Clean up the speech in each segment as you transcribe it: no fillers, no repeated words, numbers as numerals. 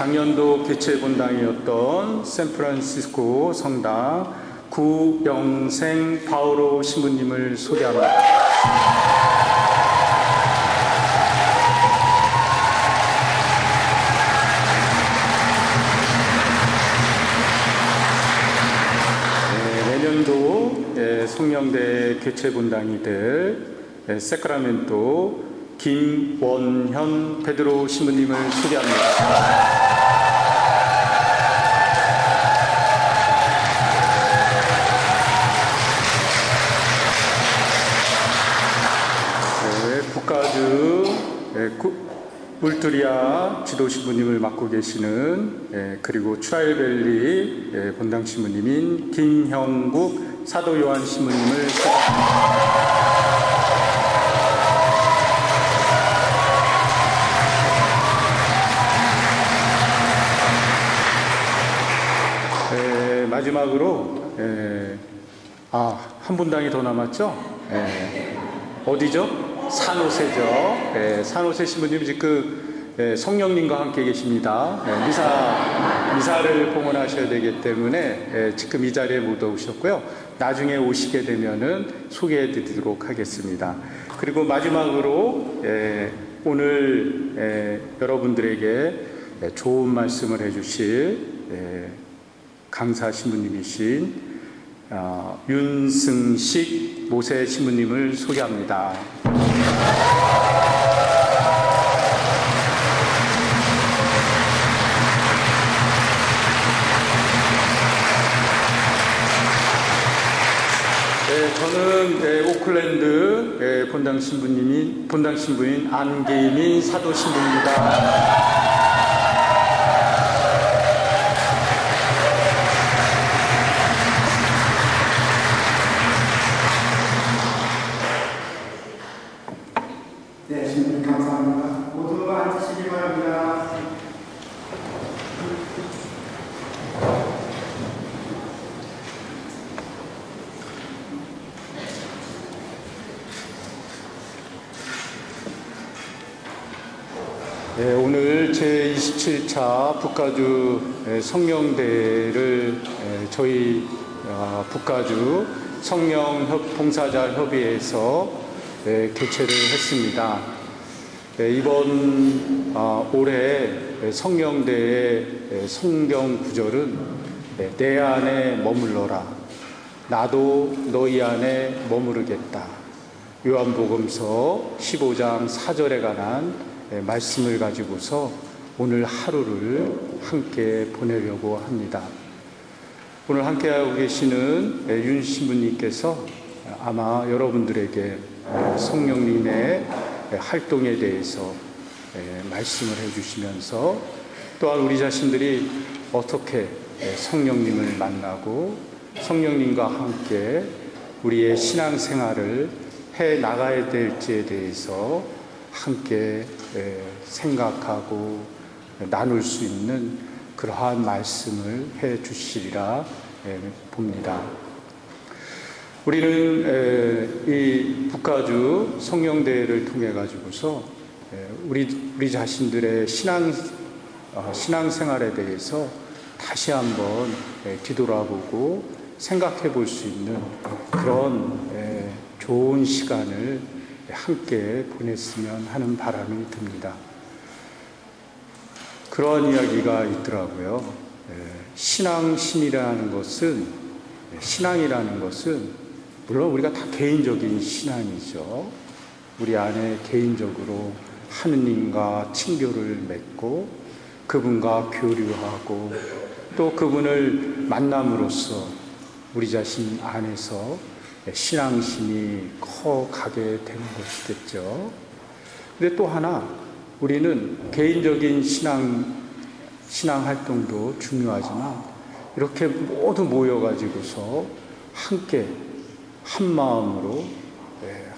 작년도 개최 본당이었던 샌프란시스코 성당 구영생 바오로 신부님을 소개합니다. 내년도 성령대 개최 본당이 될 세크라멘토 김원현 베드로 신부님을 소개합니다. 북가주 울투리아 지도 신부님을 맡고 계시는 그리고 트라일밸리 본당 신부님인 김형국 사도 요한 신부님을 소개합니다. 마지막으로 한 분당이 더 남았죠? 어디죠? 산호세죠. 산호세 신부님이 지금 성령님과 함께 계십니다. 미사를 봉헌하셔야 되기 때문에 지금 이 자리에 못 오셨고요. 나중에 오시게 되면은 소개해 드리도록 하겠습니다. 그리고 마지막으로 오늘 여러분들에게 좋은 말씀을 해주실 강사 신부님이신 윤승식 모세 신부님을 소개합니다. 저는 오클랜드 본당 신부인 안계민 사도 신부입니다. 네, 신부님 감사합니다. 모두 앉으시기 바랍니다. 네, 오늘 제27차 북가주 성령대회를 저희 북가주 성령봉사자협의회에서 개최를 했습니다. 이번 올해 성령대의 성경 구절은 내 안에 머물러라, 나도 너희 안에 머무르겠다. 요한복음서 15장 4절에 관한 말씀을 가지고서 오늘 하루를 함께 보내려고 합니다. 오늘 함께하고 계시는 윤 신부님께서 아마 여러분들에게 성령님의 활동에 대해서 말씀을 해주시면서 또한 우리 자신들이 어떻게 성령님을 만나고 성령님과 함께 우리의 신앙생활을 해 나가야 될지에 대해서 함께 생각하고 나눌 수 있는 그러한 말씀을 해 주시리라 봅니다. 우리는 이 북가주 성령대회를 통해 가지고서 우리 자신들의 신앙생활에 대해서 다시 한번 뒤돌아보고 생각해 볼 수 있는 그런 좋은 시간을 함께 보냈으면 하는 바람이 듭니다. 그런 이야기가 있더라고요. 신앙이라는 것은 물론 우리가 다 개인적인 신앙이죠. 우리 안에 개인적으로 하느님과 친교를 맺고 그분과 교류하고 또 그분을 만남으로써 우리 자신 안에서 신앙심이 커가게 되는 것이겠죠. 근데 또 하나 우리는 개인적인 신앙 활동도 중요하지만 이렇게 모두 모여가지고서 함께 한 마음으로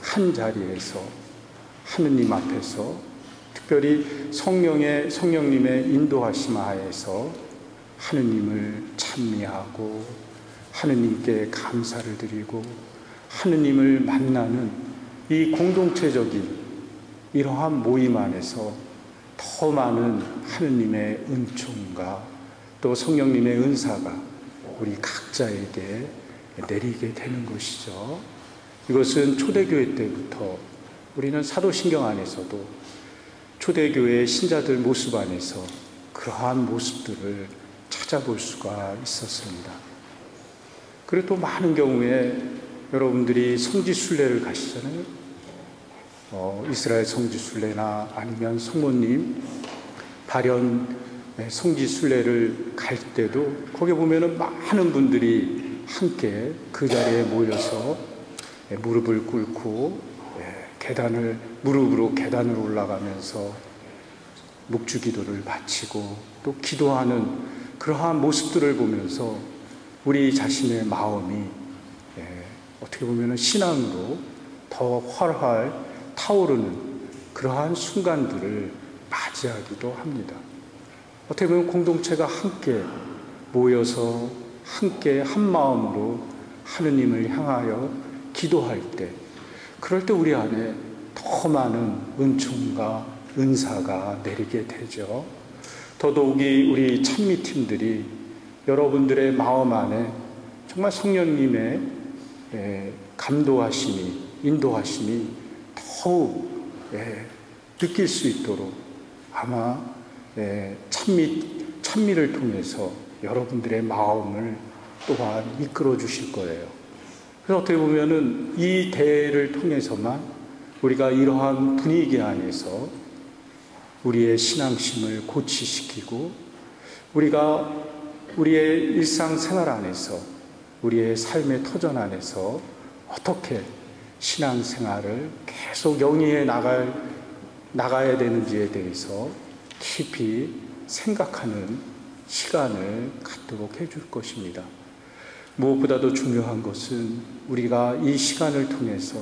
한 자리에서 하느님 앞에서 특별히 성령님의 인도하심 하에서 하느님을 찬미하고 하느님께 감사를 드리고 하느님을 만나는 이 공동체적인 이러한 모임 안에서 더 많은 하느님의 은총과 또 성령님의 은사가 우리 각자에게 내리게 되는 것이죠. 이것은 초대교회 때부터 우리는 사도신경 안에서도 초대교회의 신자들 모습 안에서 그러한 모습들을 찾아볼 수가 있었습니다. 그리고 또 많은 경우에 여러분들이 성지순례를 가시잖아요. 이스라엘 성지순례나 아니면 성모님 발현 성지순례를 갈 때도 거기 보면은 많은 분들이 함께 그 자리에 모여서 무릎을 꿇고 무릎으로 계단을 올라가면서 묵주기도를 바치고 또 기도하는 그러한 모습들을 보면서 우리 자신의 마음이 어떻게 보면 신앙으로 더 활활 타오르는 그러한 순간들을 맞이하기도 합니다. 어떻게 보면 공동체가 함께 모여서 함께 한 마음으로 하느님을 향하여 기도할 때, 그럴 때 우리 안에 더 많은 은총과 은사가 내리게 되죠. 더더욱이 우리 찬미팀들이 여러분들의 마음 안에 정말 성령님의 감도하심이, 인도하심이 더욱 느낄 수 있도록 아마 찬미를 통해서 여러분들의 마음을 또한 이끌어 주실 거예요. 그래서 어떻게 보면은 이 대회를 통해서만 우리가 이러한 분위기 안에서 우리의 신앙심을 고취시키고 우리가 우리의 일상생활 안에서 우리의 삶의 터전 안에서 어떻게 신앙생활을 계속 영위해 나가야 되는지에 대해서 깊이 생각하는 시간을 갖도록 해줄 것입니다. 무엇보다도 중요한 것은 우리가 이 시간을 통해서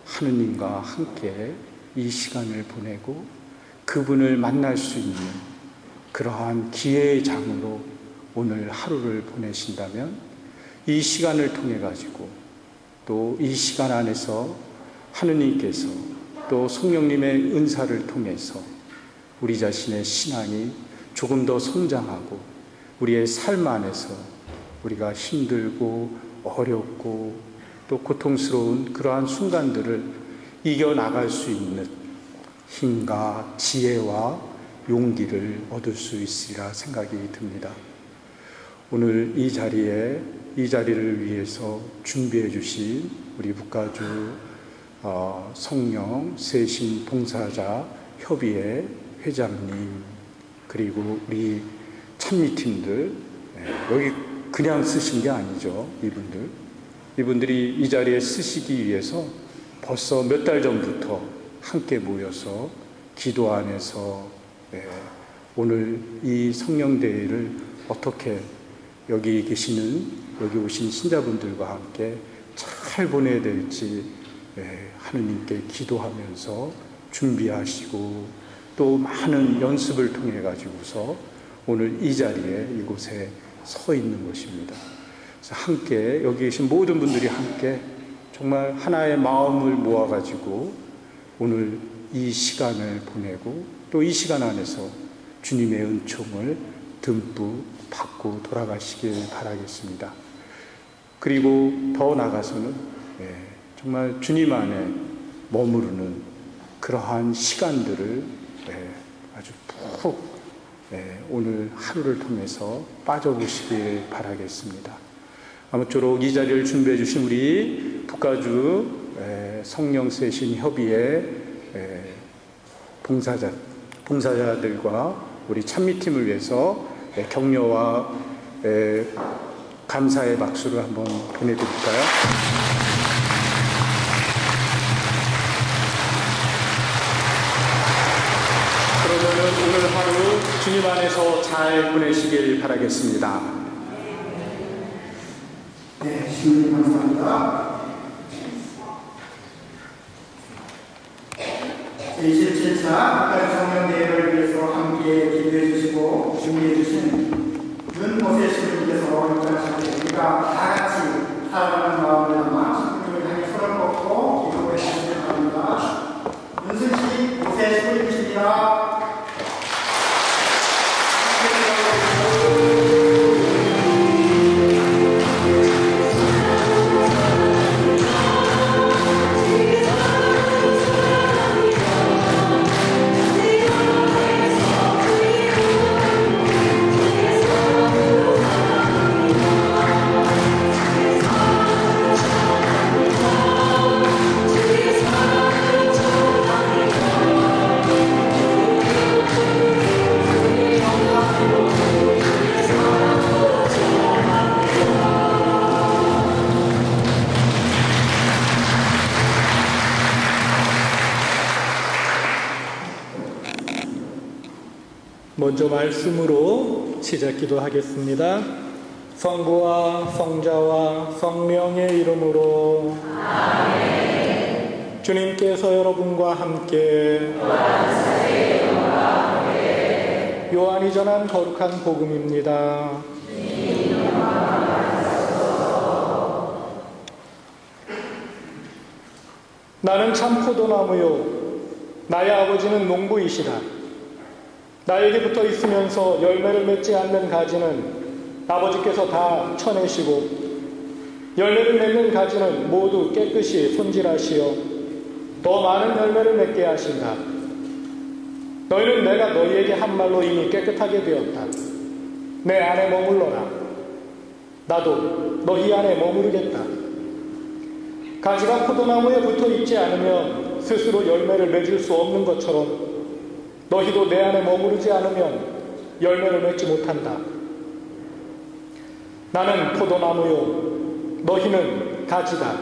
하느님과 함께 이 시간을 보내고 그분을 만날 수 있는 그러한 기회의 장으로 오늘 하루를 보내신다면 이 시간을 통해 가지고 또 이 시간 안에서 하느님께서 또 성령님의 은사를 통해서 우리 자신의 신앙이 조금 더 성장하고 우리의 삶 안에서 우리가 힘들고 어렵고 또 고통스러운 그러한 순간들을 이겨나갈 수 있는 힘과 지혜와 용기를 얻을 수 있으리라 생각이 듭니다. 오늘 이 자리를 위해서 준비해 주신 우리 북가주 성령 세신 봉사자 협의회 회장님, 그리고 우리 찬미팀들, 여기 그냥 쓰신 게 아니죠. 이분들이 이 자리에 쓰시기 위해서 벌써 몇 달 전부터 함께 모여서 기도 안에서 오늘 이 성령대회를 어떻게 여기 오신 신자분들과 함께 잘 보내야 될지 하느님께 기도하면서 준비하시고 또 많은 연습을 통해 가지고서 오늘 이 자리에 이곳에 서 있는 것입니다. 그래서 함께 여기 계신 모든 분들이 함께 정말 하나의 마음을 모아 가지고 오늘 이 시간을 보내고 또 이 시간 안에서 주님의 은총을 듬뿍 받고 돌아가시길 바라겠습니다. 그리고 더 나아가서는 정말 주님 안에 머무르는 그러한 시간들을 아주 푹 오늘 하루를 통해서 빠져보시길 바라겠습니다. 아무쪼록 이 자리를 준비해 주신 우리 북가주 성령세신 협의회 봉사자들과 우리 찬미팀을 위해서 격려와 감사의 박수를 한번 보내드릴까요? 그러면은 오늘 하루 주님 안에서 잘 보내시길 바라겠습니다. 네, 주님 감사합니다. 제27차 북가주 성령대회를 위해서 함께 기도해 주시고 준비해 주신 윤모세 신부님께서 우리가 다 같이 사랑하는 마음을 담아 신부님을 향해 손을 뻗고 기도해 주시기 바랍니다. 윤승식 모세 신부님이십니다. 먼저 말씀으로 시작 기도하겠습니다. 성부와 성자와 성령의 이름으로 아멘. 주님께서 여러분과 함께 요한이 전한 거룩한 복음입니다. 나는 참 포도나무요 나의 아버지는 농부이시다. 나에게 붙어 있으면서 열매를 맺지 않는 가지는 아버지께서 다 쳐내시고 열매를 맺는 가지는 모두 깨끗이 손질하시어 더 많은 열매를 맺게 하신다. 너희는 내가 너희에게 한 말로 이미 깨끗하게 되었다. 내 안에 머물러라. 나도 너희 안에 머무르겠다. 가지가 포도나무에 붙어 있지 않으면 스스로 열매를 맺을 수 없는 것처럼 너희도 내 안에 머무르지 않으면 열매를 맺지 못한다. 나는 포도나무요 너희는 가지다.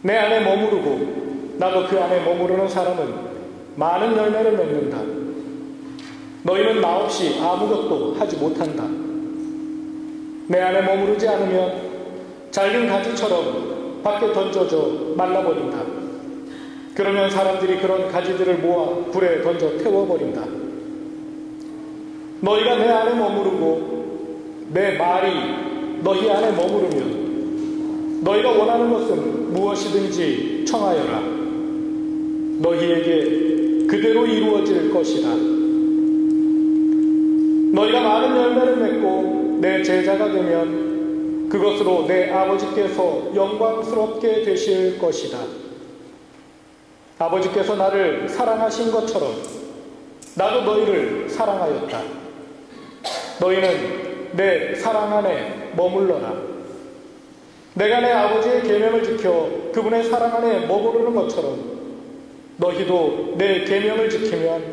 내 안에 머무르고 나도 그 안에 머무르는 사람은 많은 열매를 맺는다. 너희는 나 없이 아무것도 하지 못한다. 내 안에 머무르지 않으면 잘린 가지처럼 밖에 던져져 말라버린다. 그러면 사람들이 그런 가지들을 모아 불에 던져 태워버린다. 너희가 내 안에 머무르고 내 말이 너희 안에 머무르면 너희가 원하는 것은 무엇이든지 청하여라. 너희에게 그대로 이루어질 것이다. 너희가 많은 열매를 맺고 내 제자가 되면 그것으로 내 아버지께서 영광스럽게 되실 것이다. 아버지께서 나를 사랑하신 것처럼 나도 너희를 사랑하였다. 너희는 내 사랑 안에 머물러라. 내가 내 아버지의 계명을 지켜 그분의 사랑 안에 머무르는 것처럼 너희도 내 계명을 지키면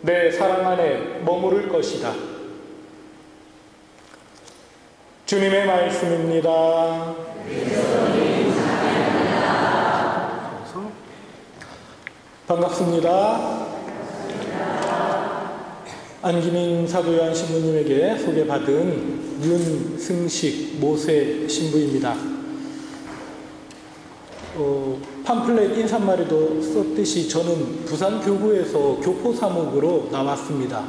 내 사랑 안에 머무를 것이다. 주님의 말씀입니다. 반갑습니다. 안기민 사도 요한 신부님에게 소개받은 윤승식 모세 신부입니다. 팜플렛 인사말에도 썼듯이 저는 부산 교구에서 교포사목으로 나왔습니다.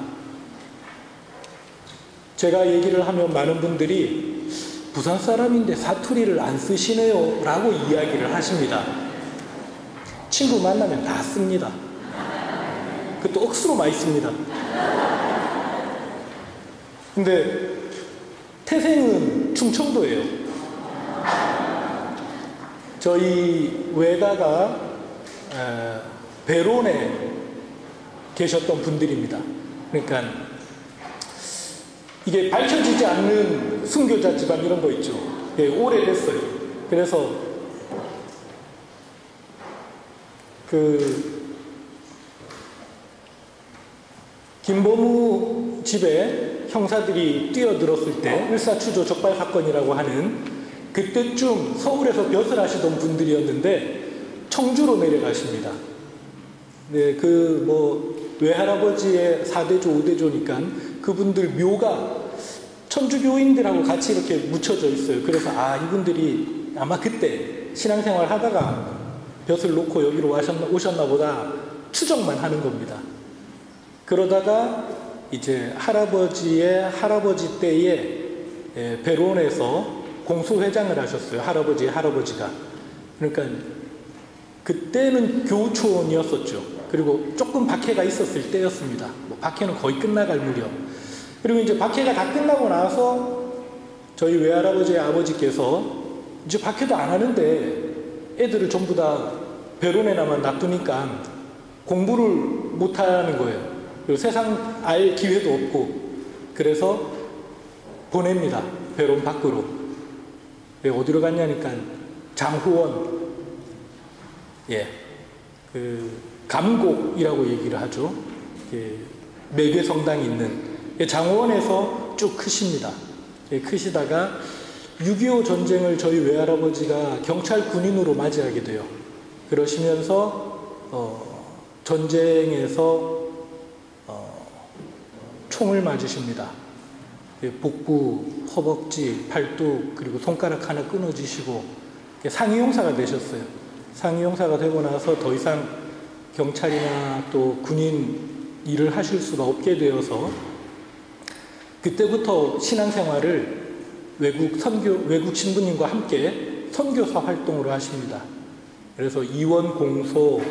제가 얘기를 하면 많은 분들이 부산 사람인데 사투리를 안 쓰시네요 라고 이야기를 하십니다. 친구 만나면 다 씁니다. 그것도 억수로 많이 씁니다. 근데 태생은 충청도예요. 저희 외가가 베론에 계셨던 분들입니다. 그러니까 이게 밝혀지지 않는 순교자 집안 이런 거 있죠. 예, 오래됐어요. 그래서 김범우 집에 형사들이 뛰어들었을 때 일사추조 적발 사건이라고 하는 그때쯤 서울에서 벼슬 하시던 분들이었는데 청주로 내려가십니다. 네, 외할아버지의 4대조, 5대조니까 그분들 묘가 천주교인들하고 같이 이렇게 묻혀져 있어요. 그래서 이분들이 아마 그때 신앙생활 하다가 벼슬 놓고 여기로 오셨나 보다 추정만 하는 겁니다. 그러다가 이제 할아버지의 할아버지 때에 베론에서 공수회장을 하셨어요. 할아버지의 할아버지가. 그러니까 그때는 교우촌이었었죠. 그리고 조금 박해가 있었을 때였습니다. 박해는 거의 끝나갈 무렵. 그리고 이제 박해가 다 끝나고 나서 저희 외할아버지의 아버지께서 이제 박해도 안 하는데 애들을 전부 다 베론에나만 놔두니까 공부를 못 하는 거예요. 그리고 세상 알 기회도 없고 그래서 보냅니다. 베론 밖으로. 어디로 갔냐니까 장후원, 감곡이라고 얘기를 하죠. 매개성당이 있는 장후원에서 쭉 크십니다. 크시다가 6.25 전쟁을 저희 외할아버지가 경찰 군인으로 맞이하게 돼요. 그러시면서 전쟁에서 총을 맞으십니다. 복부, 허벅지, 팔뚝, 그리고 손가락 하나 끊어지시고 상위용사가 되셨어요. 상위용사가 되고 나서 더 이상 경찰이나 또 군인 일을 하실 수가 없게 되어서 그때부터 신앙생활을 외국 신부님과 함께 선교사 활동으로 하십니다. 그래서 이원 공소,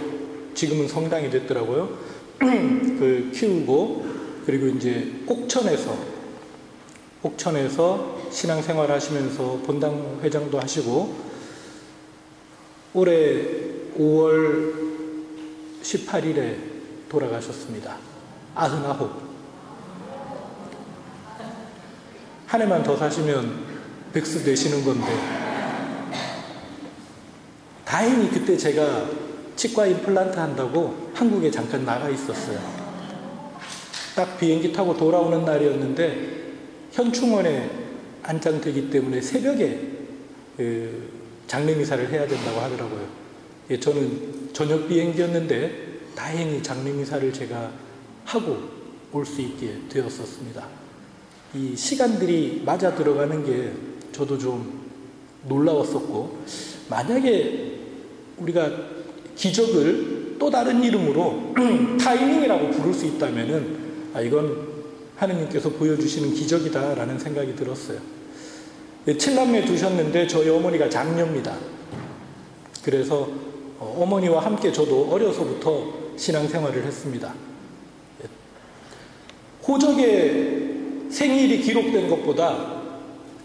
지금은 성당이 됐더라고요. 그 키우고, 그리고 이제 옥천에서 신앙생활 하시면서 본당 회장도 하시고, 올해 5월 18일에 돌아가셨습니다. 99. 한 해만 더 사시면 백수 되시는 건데, 다행히 그때 제가 치과 임플란트 한다고 한국에 잠깐 나가 있었어요. 딱 비행기 타고 돌아오는 날이었는데 현충원에 안장되기 때문에 새벽에 장례미사를 해야 된다고 하더라고요. 저는 저녁 비행기였는데 다행히 장례미사를 제가 하고 올 수 있게 되었었습니다. 이 시간들이 맞아 들어가는 게 저도 좀 놀라웠었고, 만약에 우리가 기적을 또 다른 이름으로 타이밍이라고 부를 수 있다면은 이건 하느님께서 보여주시는 기적이다라는 생각이 들었어요. 7남매 두셨는데 저희 어머니가 장녀입니다. 그래서 어머니와 함께 저도 어려서부터 신앙생활을 했습니다. 호적에 생일이 기록된 것보다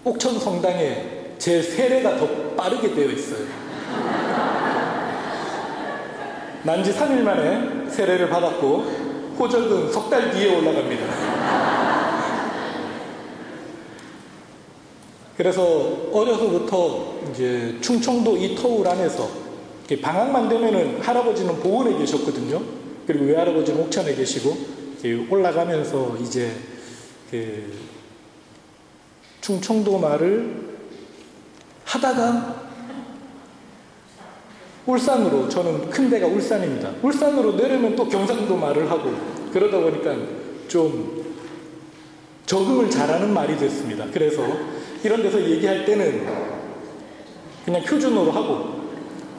옥천 성당에 제 세례가 더 빠르게 되어 있어요. 난지 3일 만에 세례를 받았고 호적은 석 달 뒤에 올라갑니다. 그래서 어려서부터 이제 충청도 이 터울 안에서 방학만 되면은 할아버지는 보은에 계셨거든요. 그리고 외할아버지는 옥천에 계시고 올라가면서 이제 그 충청도 말을 하다가 울산으로, 저는 큰 데가 울산입니다. 울산으로 내려면 또 경상도 말을 하고 그러다 보니까 좀 적응을 잘하는 말이 됐습니다. 그래서 이런 데서 얘기할 때는 그냥 표준어로 하고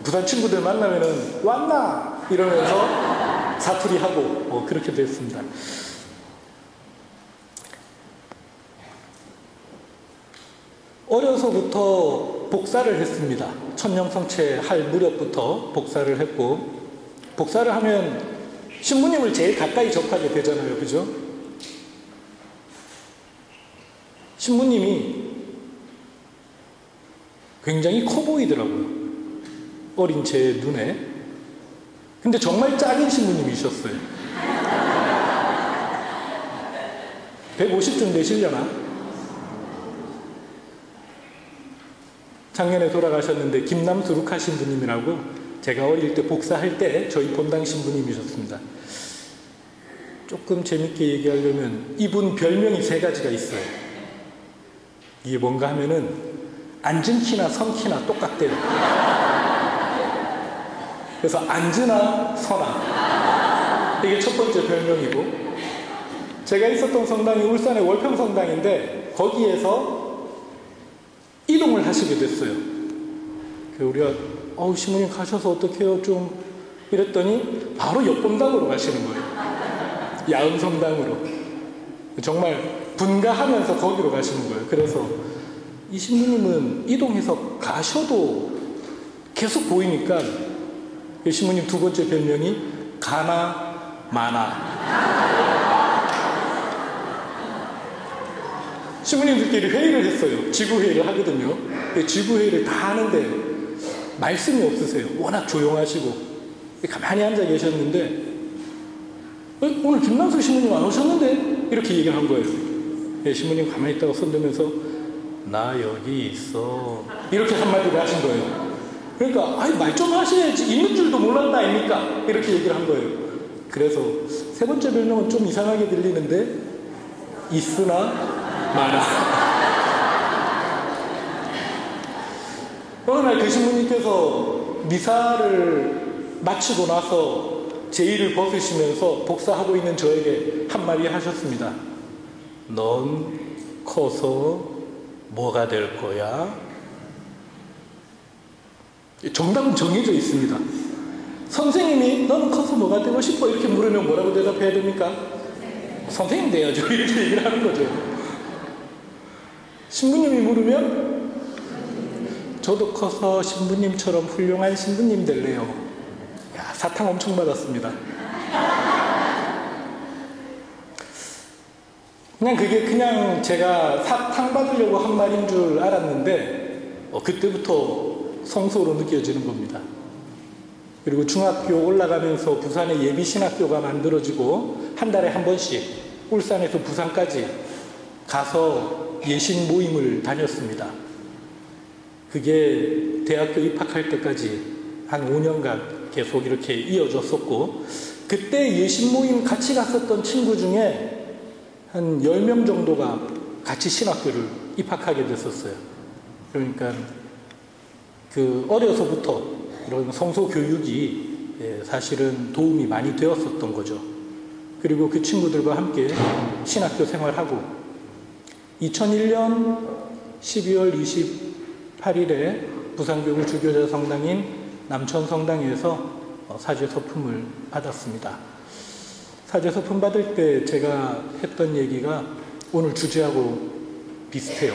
부산 친구들 만나면은 왔나? 이러면서 사투리하고 그렇게 됐습니다. 어려서부터 복사를 했습니다. 천년성체 할 무렵부터 복사를 했고, 복사를 하면 신부님을 제일 가까이 접하게 되잖아요. 그죠? 신부님이 굉장히 커 보이더라고요. 어린 제 눈에. 근데 정말 작은 신부님이셨어요. 150쯤 되시려나? 작년에 돌아가셨는데 김남수 루카 신부님이라고 제가 어릴 때 복사할 때 저희 본당 신부님이셨습니다. 조금 재밌게 얘기하려면 이분 별명이 3가지가 있어요. 이게 뭔가 하면은 앉은 키나 선 키나 똑같대요. 그래서 앉으나 서나, 이게 첫 번째 별명이고, 제가 있었던 성당이 울산의 월평성당인데 거기에서 이동을 하시게 됐어요. 우리가 신부님 가셔서 어떡해요 좀 이랬더니 바로 옆본당으로 가시는 거예요. 야음성당으로. 정말 분가하면서 거기로 가시는 거예요. 그래서 이 신부님은 이동해서 가셔도 계속 보이니까 신부님 2번째 별명이 가나 마나. 신부님들끼리 회의를 했어요. 지구회의를 하거든요. 지구회의를 다 하는데 말씀이 없으세요. 워낙 조용하시고 가만히 앉아 계셨는데 오늘 김남수 신부님 안 오셨는데? 이렇게 얘기를 한 거예요. 신부님 가만히 있다가 손 들면서 나 여기 있어, 이렇게 한마디를 하신 거예요. 그러니까 말 좀 하셔야지, 있는 줄도 몰랐나 아닙니까? 이렇게 얘기를 한 거예요. 그래서 3번째 별명은 좀 이상하게 들리는데 있으나 마나. 어느 날 그 신부님께서 미사를 마치고 나서 제의를 벗으시면서 복사하고 있는 저에게 한마디 하셨습니다. 넌 커서 뭐가 될 거야? 정답은 정해져 있습니다. 선생님이 너는 커서 뭐가 되고 싶어? 이렇게 물으면 뭐라고 대답해야 됩니까? 선생님 돼야죠. 이렇게 얘기를 하는 거죠. 신부님이 물으면 저도 커서 신부님처럼 훌륭한 신부님 될래요. 야, 사탕 엄청 받았습니다. 그냥 제가 사탕 받으려고 한 말인 줄 알았는데 그때부터 성소로 느껴지는 겁니다. 그리고 중학교 올라가면서 부산에 예비신학교가 만들어지고 한 달에 한 번씩 울산에서 부산까지 가서 예신 모임을 다녔습니다. 그게 대학교 입학할 때까지 한 5년간 계속 이렇게 이어졌었고, 그때 예신 모임 같이 갔었던 친구 중에 한 10명 정도가 같이 신학교를 입학하게 됐었어요. 그러니까 어려서부터 이런 성소 교육이 사실은 도움이 많이 되었었던 거죠. 그리고 그 친구들과 함께 신학교 생활하고 2001년 12월 28일에 부산교구 주교자 성당인 남천성당에서 사죄 서품을 받았습니다. 사죄 서품 받을 때 제가 했던 얘기가 오늘 주제하고 비슷해요.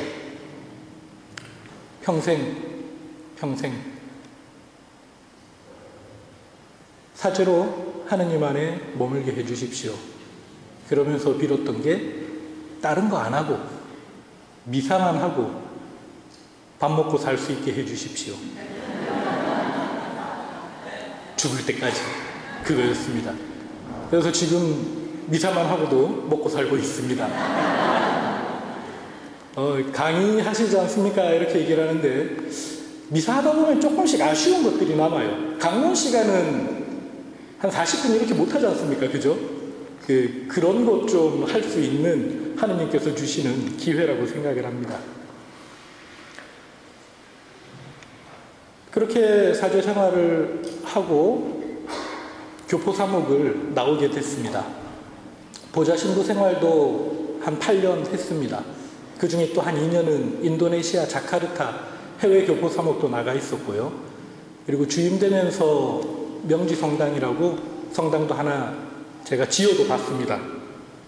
평생 사죄로 하느님 안에 머물게 해주십시오. 그러면서 빌었던 게 다른 거 안 하고 미사만 하고 밥 먹고 살 수 있게 해주십시오. 죽을 때까지 그거였습니다. 그래서 지금 미사만 하고도 먹고 살고 있습니다. 강의하시지 않습니까? 이렇게 얘기를 하는데 미사하다 보면 조금씩 아쉬운 것들이 남아요. 강론 시간은 한 40분 이렇게 못하지 않습니까? 그죠? 그런 것 좀 할 수 있는 하느님께서 주시는 기회라고 생각을 합니다. 그렇게 사죄 생활을 하고 교포 사목을 나오게 됐습니다. 보좌 신부 생활도 한 8년 했습니다. 그 중에 또 한 2년은 인도네시아 자카르타 해외 교포 사목도 나가 있었고요. 그리고 주임되면서 명지성당이라고 성당도 하나 제가 지어도 봤습니다.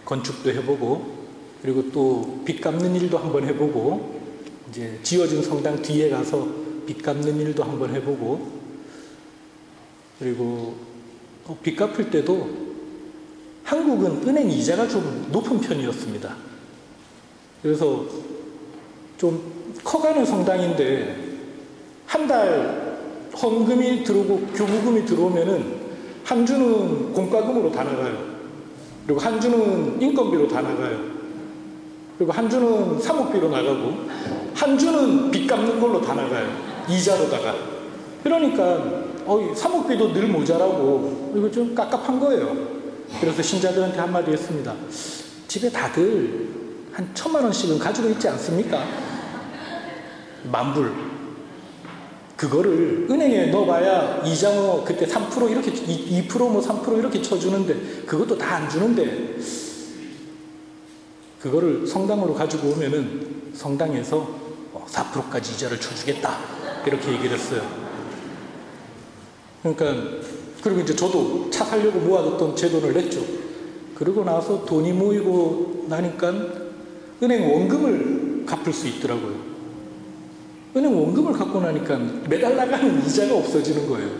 건축도 해보고, 그리고 또 빚 갚는 일도 한번 해보고, 이제 지어진 성당 뒤에 가서 빚 갚는 일도 한번 해보고, 그리고 빚 갚을 때도 한국은 은행 이자가 좀 높은 편이었습니다. 그래서 좀 커가는 성당인데 한 달 헌금이 들어오고 교부금이 들어오면은 한 주는 공과금으로 다 나가요. 그리고 한 주는 인건비로 다 나가요. 그리고 한 주는 사목비로 나가고 한 주는 빚 갚는 걸로 다 나가요. 이자로다가. 그러니까 사목비도 늘 모자라고 이거 좀 깝깝한 거예요. 그래서 신자들한테 한마디 했습니다. 집에 다들 한 1,000만 원씩은 가지고 있지 않습니까? 만불. 그거를 은행에 넣어봐야 이자 그때 3% 이렇게 2% 3% 이렇게 쳐주는데 그것도 다 안 주는데 그거를 성당으로 가지고 오면은 성당에서 4%까지 이자를 쳐주겠다 이렇게 얘기를 했어요. 그러니까 그리고 이제 저도 차 사려고 모아뒀던 제 돈을 냈죠. 그러고 나서 돈이 모이고 나니까 은행 원금을 갚을 수 있더라고요. 은행 원금을 갖고 나니까 매달 나가는 이자가 없어지는 거예요.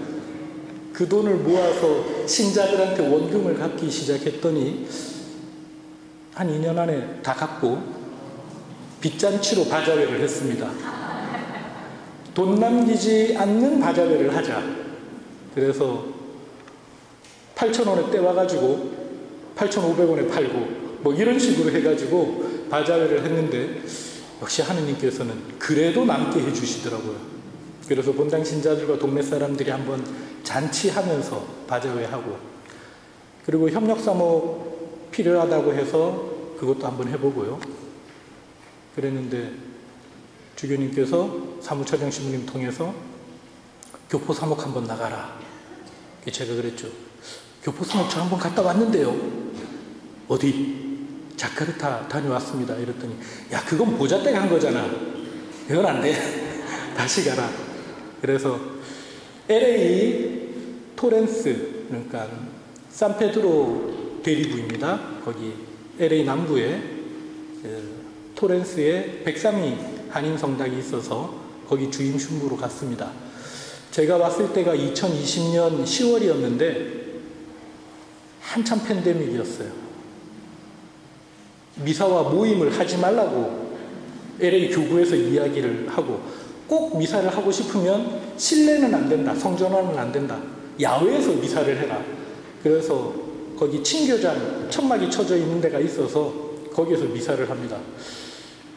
그 돈을 모아서 신자들한테 원금을 갚기 시작했더니 한 2년 안에 다 갚고 빚잔치로 바자회를 했습니다. 돈 남기지 않는 바자회를 하자. 그래서 8,000원에 떼와가지고 8,500원에 팔고 뭐 이런 식으로 해가지고 바자회를 했는데 역시 하느님께서는 그래도 남게 해주시더라고요. 그래서 본당 신자들과 동네 사람들이 한번 잔치하면서 바자회하고 그리고 협력사목 필요하다고 해서 그것도 한번 해보고요. 그랬는데 주교님께서 사무처장 신부님 통해서 교포 사목 한번 나가라. 제가 그랬죠. 교포 사목 저 한번 갔다 왔는데요. 어디? 자카르타 다녀왔습니다. 이랬더니 야 그건 보자 때가 한 거잖아. 그건 안 돼. 다시 가라. 그래서 LA 토렌스, 그러니까 산페드로 대리부입니다. 거기 LA 남부에 토렌스에 백삼위 한인 성당이 있어서 거기 주임 신부로 갔습니다. 제가 왔을 때가 2020년 10월이었는데 한참 팬데믹이었어요. 미사와 모임을 하지 말라고 LA 교구에서 이야기를 하고, 꼭 미사를 하고 싶으면 실내는 안 된다, 성전화는 안 된다, 야외에서 미사를 해라. 그래서 거기 친교장 천막이 쳐져 있는 데가 있어서 거기에서 미사를 합니다.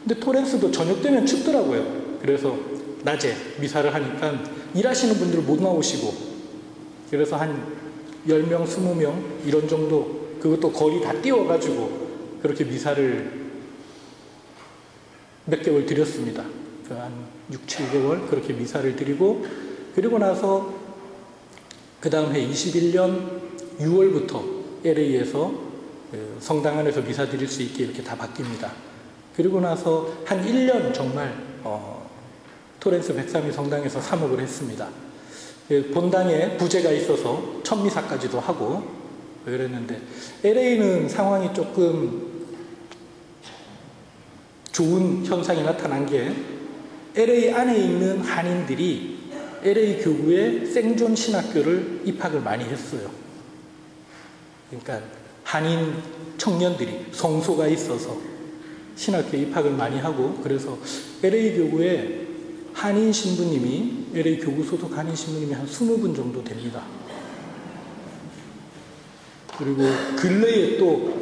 근데 토렌스도 저녁 되면 춥더라고요. 그래서 낮에 미사를 하니까 일하시는 분들 못 나오시고, 그래서 한 10명, 20명 이런 정도, 그것도 거리 다 띄워가지고 그렇게 미사를 몇 개월 드렸습니다. 한 6, 7개월 그렇게 미사를 드리고, 그리고 나서 그 다음 해 21년 6월부터 LA에서 성당 안에서 미사 드릴 수 있게 이렇게 다 바뀝니다. 그리고 나서 한 1년 정말 토렌스 백삼위 성당에서 사목을 했습니다. 본당에 부재가 있어서 첫 미사까지도 하고 그랬는데, LA는 상황이 조금 좋은 현상이 나타난 게, LA 안에 있는 한인들이 LA 교구에 생존 신학교를 입학을 많이 했어요. 그러니까 한인 청년들이 성소가 있어서 신학교에 입학을 많이 하고, 그래서 LA 교구에 한인 신부님이, LA 교구 소속 한인 신부님이 한 20분 정도 됩니다. 그리고 근래에 또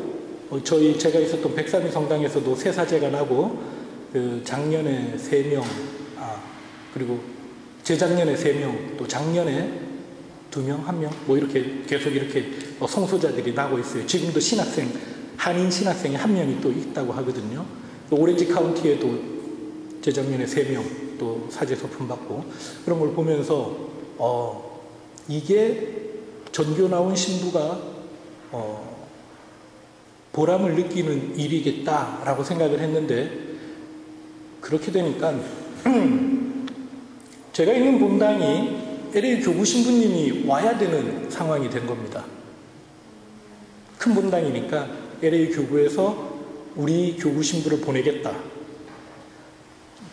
제가 있었던 백삼위 성당에서도 세사제가 나고, 작년에 3명, 그리고 재작년에 3명, 또 작년에 2명, 1명, 뭐 이렇게 계속 이렇게 성소자들이 나고 있어요. 지금도 신학생, 한인 신학생이 1명이 또 있다고 하거든요. 또 오렌지 카운티에도 재작년에 3명 또 사제 소품 받고, 그런 걸 보면서 이게 전교 나온 신부가 보람을 느끼는 일이겠다라고 생각을 했는데, 그렇게 되니까 제가 있는 본당이 LA 교구 신부님이 와야 되는 상황이 된 겁니다. 큰 본당이니까 LA 교구에서 우리 교구 신부를 보내겠다.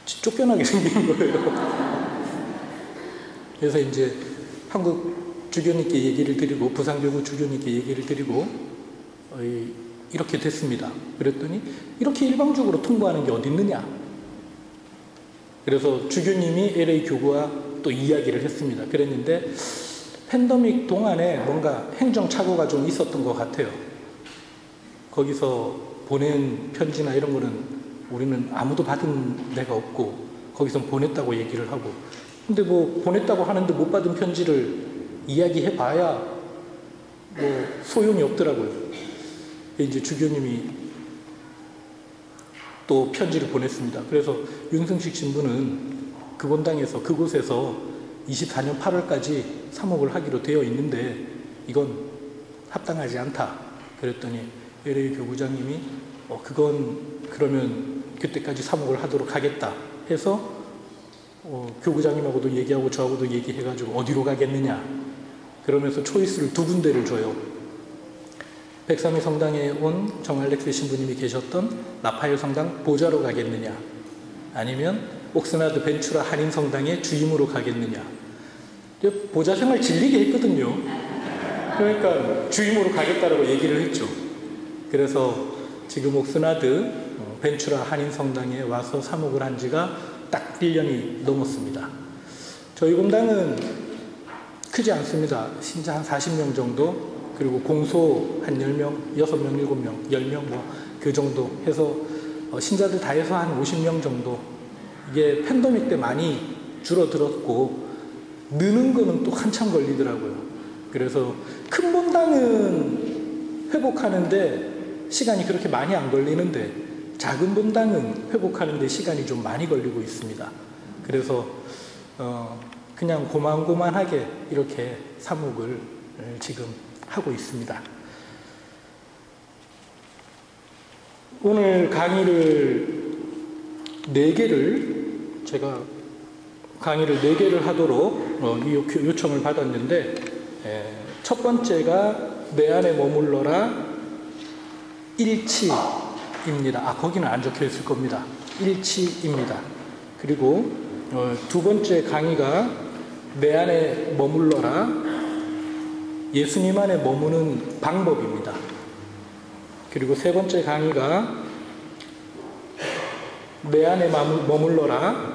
쫓겨나게 생긴 거예요. 그래서 이제 한국 주교님께 얘기를 드리고, 부산교구 주교님께 얘기를 드리고 이렇게 됐습니다. 그랬더니 이렇게 일방적으로 통보하는 게 어디 있느냐. 그래서 주교님이 LA 교구와 또 이야기를 했습니다. 그랬는데 팬데믹 동안에 뭔가 행정착오가 좀 있었던 것 같아요. 거기서 보낸 편지나 이런 거는 우리는 아무도 받은 데가 없고, 거기서 보냈다고 얘기를 하고, 근데 뭐 보냈다고 하는데 못 받은 편지를 이야기해 봐야 뭐 소용이 없더라고요. 이제 주교님이 또 편지를 보냈습니다. 그래서 윤승식 신부는 그 본당에서, 그곳에서 24년 8월까지 사목을 하기로 되어 있는데 이건 합당하지 않다. 그랬더니 LA 교구장님이 그건 그러면 그때까지 사목을 하도록 하겠다 해서 교구장님하고도 얘기하고 저하고도 얘기해가지고 어디로 가겠느냐 그러면서 초이스를 2군데를 줘요. 백삼위 성당에 온 정알렉스 신부님이 계셨던 라파엘 성당 보좌로 가겠느냐, 아니면 옥스나드 벤추라 한인 성당의 주임으로 가겠느냐. 보좌 생활 질리게 했거든요. 그러니까 주임으로 가겠다라고 얘기를 했죠. 그래서 지금 옥스나드 벤추라 한인 성당에 와서 사목을 한 지가 딱 1년이 넘었습니다. 저희 본당은 크지 않습니다. 신자 한 40명 정도, 그리고 공소 한 10명, 6명, 7명, 10명 뭐 그 정도 해서 신자들 다 해서 한 50명 정도. 이게 팬데믹 때 많이 줄어들었고 느는 거는 또 한참 걸리더라고요. 그래서 큰 본당은 회복하는데 시간이 그렇게 많이 안 걸리는데 작은 본당은 회복하는데 시간이 좀 많이 걸리고 있습니다. 그래서 그냥 고만고만하게 이렇게 사목을 지금 하고 있습니다. 오늘 강의를 4개를 제가 강의를 4개를 하도록 요청을 받았는데, 첫 번째가 내 안에 머물러라 일치입니다. 거기는 안 적혀 있을 겁니다. 일치입니다. 그리고 두 번째 강의가 내 안에 머물러라 예수님 안에 머무는 방법입니다. 그리고 세 번째 강의가 내 안에 머물러라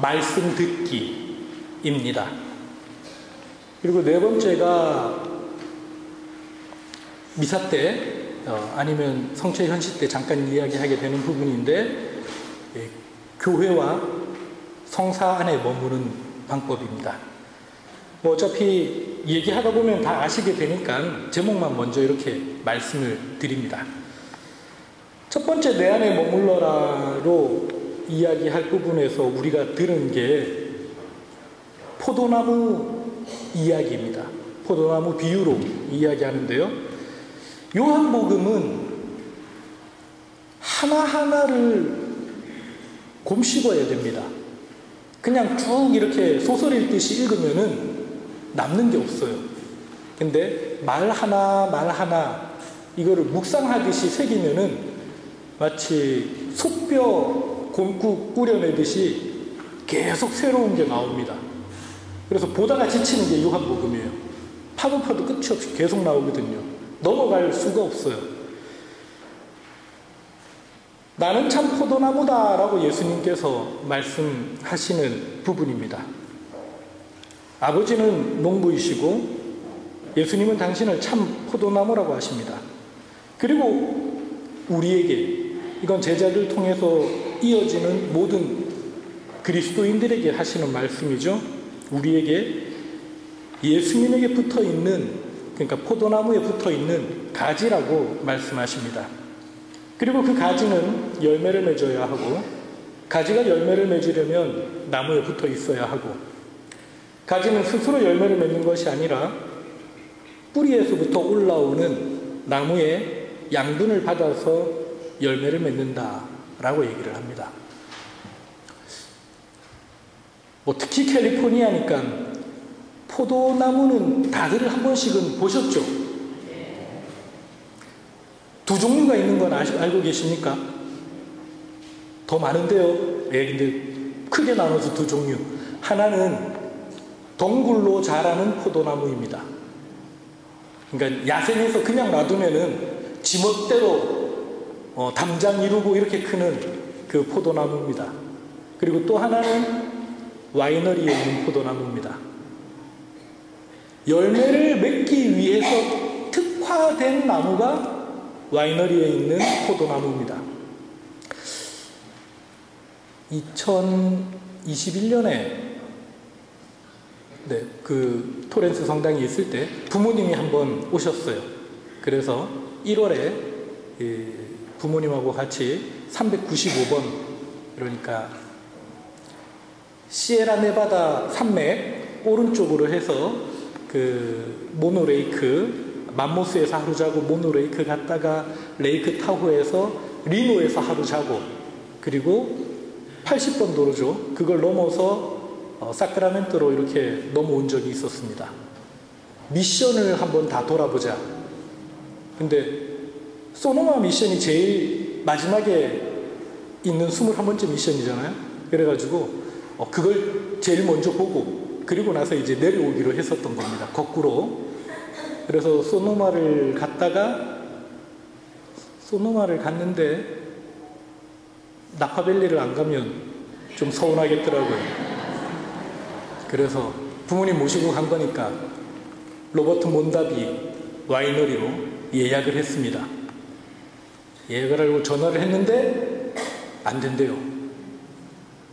말씀 듣기입니다. 그리고 네 번째가 미사 때 아니면 성체 현실 때 잠깐 이야기하게 되는 부분인데, 교회와 성사 안에 머무는 방법입니다. 어차피 얘기하다 보면 다 아시게 되니까 제목만 먼저 이렇게 말씀을 드립니다. 첫 번째 내 안에 머물러라로 이야기할 부분에서 우리가 들은 게 포도나무 이야기입니다. 포도나무 비유로 이야기하는데요. 요한복음은 하나하나를 곰씹어야 됩니다. 그냥 쭉 이렇게 소설 읽듯이 읽으면은 남는 게 없어요. 근데 말 하나 이거를 묵상하듯이 새기면은 마치 솥뼈 곰국 꾸려내듯이 계속 새로운 게 나옵니다. 그래서 보다가 지치는 게 요한복음이에요. 파도 끝이 없이 계속 나오거든요. 넘어갈 수가 없어요. 나는 참 포도나무다 라고 예수님께서 말씀하시는 부분입니다. 아버지는 농부이시고 예수님은 당신을 참 포도나무라고 하십니다. 그리고 우리에게, 이건 제자들 통해서 이어지는 모든 그리스도인들에게 하시는 말씀이죠. 우리에게 예수님에게 붙어있는, 그러니까 포도나무에 붙어있는 가지라고 말씀하십니다. 그리고 그 가지는 열매를 맺어야 하고, 가지가 열매를 맺으려면 나무에 붙어 있어야 하고, 가지는 스스로 열매를 맺는 것이 아니라 뿌리에서부터 올라오는 나무의 양분을 받아서 열매를 맺는다라고 얘기를 합니다. 특히 캘리포니아니까 포도나무는 다들 한 번씩은 보셨죠? 2종류가 있는 건 알고 계십니까? 더 많은데요. 근데 크게 나눠서 2종류. 하나는 덩굴로 자라는 포도나무입니다. 그러니까 야생에서 그냥 놔두면은 지멋대로 담장 이루고 이렇게 크는 그 포도나무입니다. 그리고 또 하나는 와이너리에 있는 포도나무입니다. 열매를 맺기 위해서 특화된 나무가 와이너리에 있는 포도나무입니다. 2021년에 그 토렌스 성당에 있을 때 부모님이 한번 오셨어요. 그래서 1월에 부모님하고 같이 395번, 그러니까 시에라네바다 산맥 오른쪽으로 해서 그 모노레이크, 맘모스에서 하루 자고 모노레이크 갔다가 레이크 타호에서 리노에서 하루 자고, 그리고 80번 도로죠. 그걸 넘어서 사크라멘토로 이렇게 넘어온 적이 있었습니다. 미션을 한번 다 돌아보자. 근데 소노마 미션이 제일 마지막에 있는 21번째 미션이잖아요. 그래가지고 그걸 제일 먼저 보고 그리고 나서 이제 내려오기로 했었던 겁니다. 거꾸로. 그래서 소노마를 갔는데 나파밸리를 안 가면 좀 서운하겠더라고요. 그래서 부모님 모시고 간 거니까 로버트 몬다비 와이너리로 예약을 했습니다. 예약을 하고 전화를 했는데 안 된대요.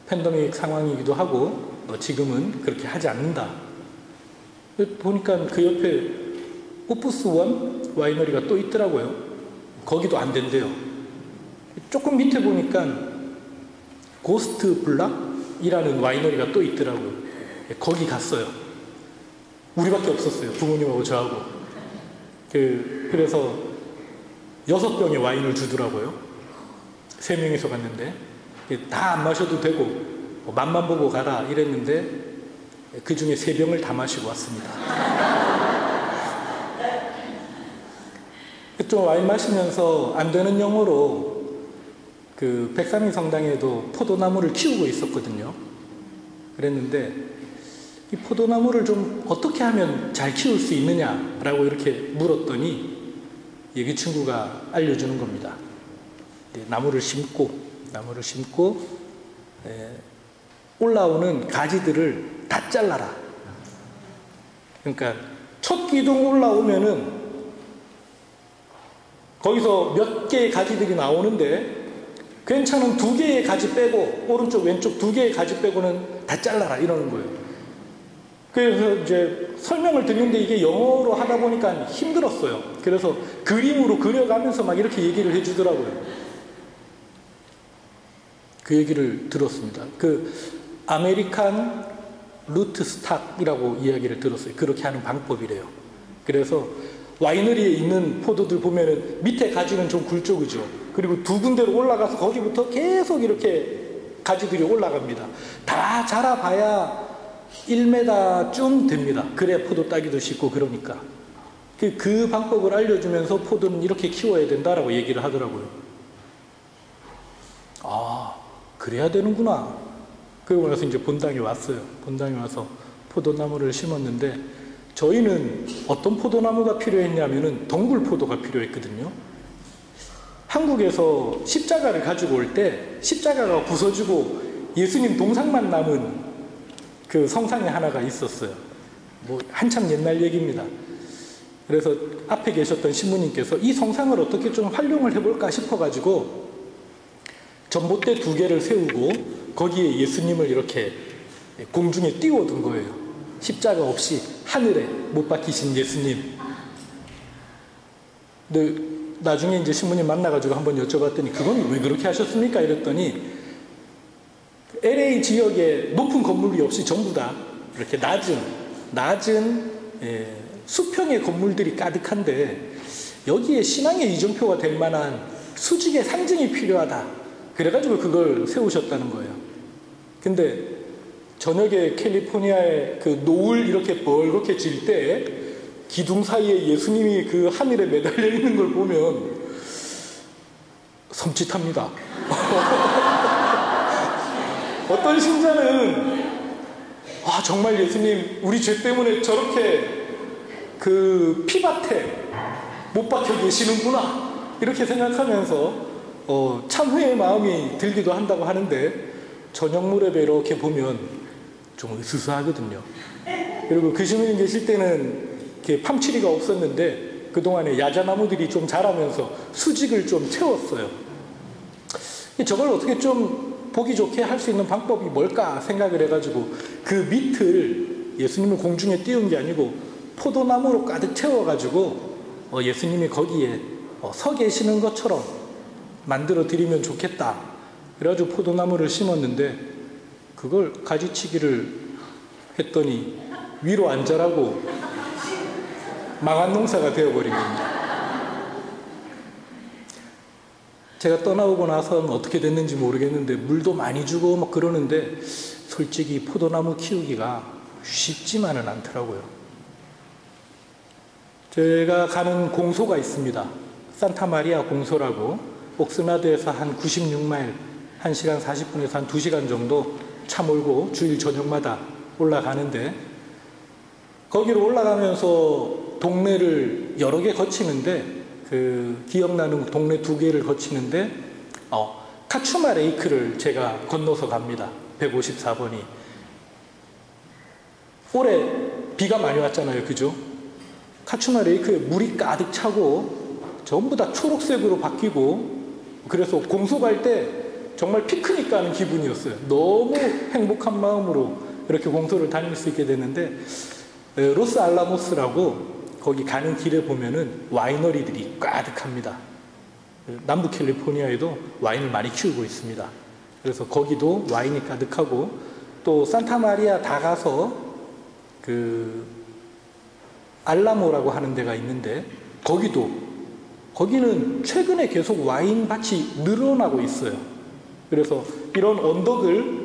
팬데믹 상황이기도 하고 지금은 그렇게 하지 않는다. 보니까 그 옆에 오프스 원 와이너리가 또 있더라고요. 거기도 안 된대요. 조금 밑에 보니까 고스트 블락이라는 와이너리가 또 있더라고요. 거기 갔어요. 우리밖에 없었어요. 부모님하고 저하고. 그래서 6병의 와인을 주더라고요. 3명이서 갔는데 다 안 마셔도 되고 맛만 보고 가라 이랬는데 그 중에 3병을 다 마시고 왔습니다. 좀 와인 마시면서 안 되는 영어로 그 백삼인 성당에도 포도나무를 키우고 있었거든요. 그랬는데 이 포도나무를 좀 어떻게 하면 잘 키울 수 있느냐라고 이렇게 물었더니 여기 친구가 알려주는 겁니다. 나무를 심고 올라오는 가지들을 다 잘라라. 그러니까 첫 기둥 올라오면은 거기서 몇 개의 가지들이 나오는데 괜찮은 2개의 가지 빼고 오른쪽 왼쪽 2개의 가지 빼고는 다 잘라라 이러는 거예요. 그래서 이제 설명을 듣는데 이게 영어로 하다 보니까 힘들었어요. 그래서 그림으로 그려가면서 막 이렇게 얘기를 해주더라고요. 그 얘기를 들었습니다. 그 아메리칸 루트 스탁이라고 이야기를 들었어요. 그렇게 하는 방법이래요. 그래서 와이너리에 있는 포도들 보면은 밑에 가지는 좀 굵죠, 그죠? 그리고 2군데로 올라가서 거기부터 계속 이렇게 가지들이 올라갑니다. 다 자라봐야 1m쯤 됩니다. 그래야 포도 따기도 쉽고 그러니까. 그 방법을 알려주면서 포도는 이렇게 키워야 된다라고 얘기를 하더라고요. 아, 그래야 되는구나. 그러고 나서 이제 본당에 왔어요. 본당에 와서 포도나무를 심었는데 저희는 어떤 포도나무가 필요했냐면은 덩굴포도가 필요했거든요. 한국에서 십자가를 가지고 올 때 십자가가 부서지고 예수님 동상만 남은 그 성상이 하나가 있었어요. 뭐 한참 옛날 얘기입니다. 그래서 앞에 계셨던 신부님께서 이 성상을 어떻게 좀 활용을 해볼까 싶어가지고 전봇대 2개를 세우고 거기에 예수님을 이렇게 공중에 띄워둔 거예요. 십자가 없이 하늘에 못 박히신 예수님. 근데 나중에 이제 신부님 만나가지고 한번 여쭤봤더니 그건 왜 그렇게 하셨습니까? 이랬더니 LA 지역에 높은 건물이 없이 전부 다 이렇게 낮은 수평의 건물들이 가득한데 여기에 신앙의 이정표가 될 만한 수직의 상징이 필요하다. 그래가지고 그걸 세우셨다는 거예요. 근데 저녁에 캘리포니아에 그 노을 이렇게 벌겋게 질 때 기둥 사이에 예수님이 그 하늘에 매달려 있는 걸 보면 섬찟합니다. 어떤 신자는 아 정말 예수님 우리 죄 때문에 저렇게 그 피밭에 못 박혀 계시는구나 이렇게 생각하면서 참회의 마음이 들기도 한다고 하는데 저녁 무렵에 이렇게 보면 좀 으스스하거든요. 그리고 그 신부님 계실 때는 이렇게 팜치리가 없었는데 그동안에 야자나무들이 좀 자라면서 수직을 좀 채웠어요. 저걸 어떻게 좀 보기 좋게 할 수 있는 방법이 뭘까 생각을 해가지고 그 밑을 예수님을 공중에 띄운 게 아니고 포도나무로 가득 채워가지고 예수님이 거기에 서 계시는 것처럼 만들어 드리면 좋겠다. 그래가지고 포도나무를 심었는데 그걸 가지치기를 했더니 위로 안 자라고 망한 농사가 되어버린 겁니다. 제가 떠나오고 나서는 어떻게 됐는지 모르겠는데 물도 많이 주고 막 그러는데 솔직히 포도나무 키우기가 쉽지만은 않더라고요. 제가 가는 공소가 있습니다. 산타마리아 공소라고 옥스나드에서 한 96마일 1시간 40분에서 한 2시간 정도 차 몰고 주일 저녁마다 올라가는데 거기로 올라가면서 동네를 여러 개 거치는데 그 기억나는 동네 2개를 거치는데 카추마 레이크를 제가 건너서 갑니다. 154번이. 올해 비가 많이 왔잖아요. 그죠? 카추마 레이크에 물이 가득 차고 전부 다 초록색으로 바뀌고 그래서 공소 갈 때 정말 피크닉 가는 기분이었어요. 너무 행복한 마음으로 이렇게 공소를 다닐 수 있게 됐는데 로스 알라모스라고 거기 가는 길에 보면은 와이너리들이 가득합니다. 남부 캘리포니아에도 와인을 많이 키우고 있습니다. 그래서 거기도 와인이 가득하고 또 산타마리아 다 가서 그 알라모라고 하는 데가 있는데 거기도 거기는 최근에 계속 와인밭이 늘어나고 있어요. 그래서 이런 언덕을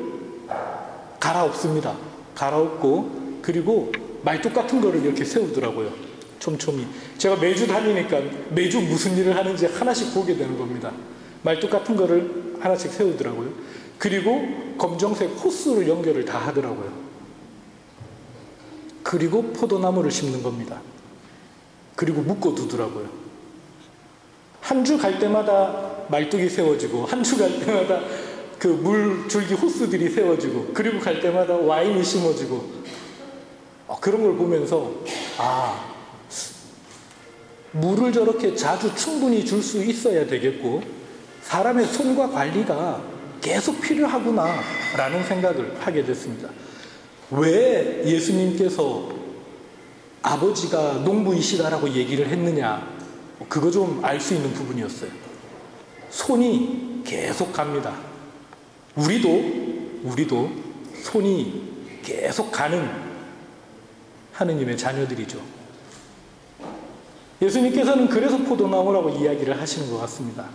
갈아엎습니다. 갈아엎고 그리고 말뚝 같은 거를 이렇게 세우더라고요. 촘촘히. 제가 매주 다니니까 매주 무슨 일을 하는지 하나씩 보게 되는 겁니다. 말뚝 같은 거를 하나씩 세우더라고요. 그리고 검정색 호스를 연결을 다 하더라고요. 그리고 포도나무를 심는 겁니다. 그리고 묶어두더라고요. 한 주 갈 때마다 말뚝이 세워지고 한 주 갈 때마다 그 물줄기 호스들이 세워지고 그리고 갈 때마다 와인이 심어지고 그런 걸 보면서 물을 저렇게 자주 충분히 줄 수 있어야 되겠고 사람의 손과 관리가 계속 필요하구나 라는 생각을 하게 됐습니다. 왜 예수님께서 아버지가 농부이시다라고 얘기를 했느냐, 그거 좀 알 수 있는 부분이었어요. 손이 계속 갑니다. 우리도 손이 계속 가는 하느님의 자녀들이죠. 예수님께서는 그래서 포도나무라고 이야기를 하시는 것 같습니다.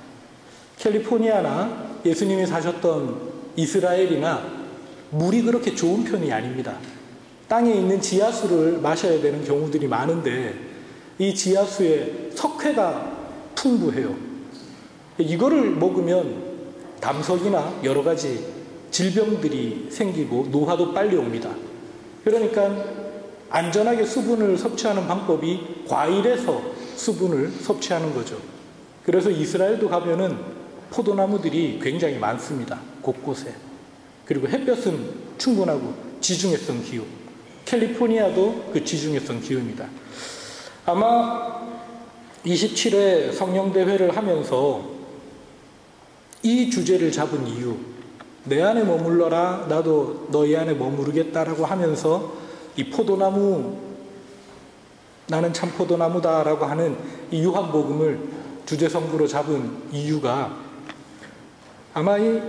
캘리포니아나 예수님이 사셨던 이스라엘이나 물이 그렇게 좋은 편이 아닙니다. 땅에 있는 지하수를 마셔야 되는 경우들이 많은데 이 지하수에 석회가 풍부해요. 이거를 먹으면 담석이나 여러 가지 질병들이 생기고 노화도 빨리 옵니다. 그러니까 안전하게 수분을 섭취하는 방법이 과일에서 수분을 섭취하는 거죠. 그래서 이스라엘도 가면은 포도나무들이 굉장히 많습니다. 곳곳에. 그리고 햇볕은 충분하고 지중해성 기후. 캘리포니아도 그 지중해성 기후입니다. 아마 27회 성령대회를 하면서 이 주제를 잡은 이유, 내 안에 머물러라 나도 너희 안에 머무르겠다라고 하면서 이 포도나무, 나는 참 포도나무다라고 하는 이 요한복음을 주제성구로 잡은 이유가 아마 이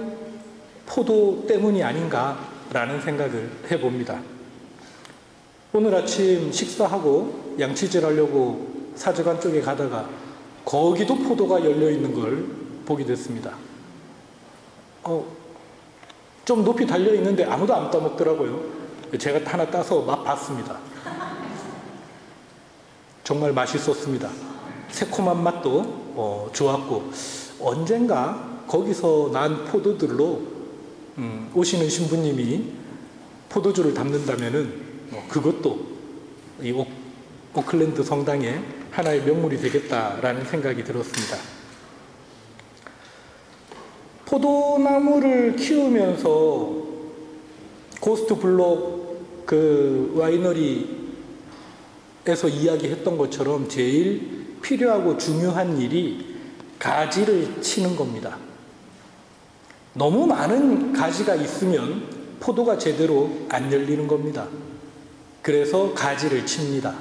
포도 때문이 아닌가라는 생각을 해봅니다. 오늘 아침 식사하고 양치질 하려고 사제관 쪽에 가다가 거기도 포도가 열려있는 걸 보게 됐습니다. 좀 높이 달려있는데 아무도 안 따먹더라고요. 제가 하나 따서 맛봤습니다. 정말 맛있었습니다. 새콤한 맛도 좋았고 언젠가 거기서 난 포도들로 오시는 신부님이 포도주를 담는다면은 그것도 이 오클랜드 성당의 하나의 명물이 되겠다라는 생각이 들었습니다. 포도나무를 키우면서 고스트 블록 그 와이너리에서 이야기했던 것처럼 제일 필요하고 중요한 일이 가지를 치는 겁니다. 너무 많은 가지가 있으면 포도가 제대로 안 열리는 겁니다. 그래서 가지를 칩니다.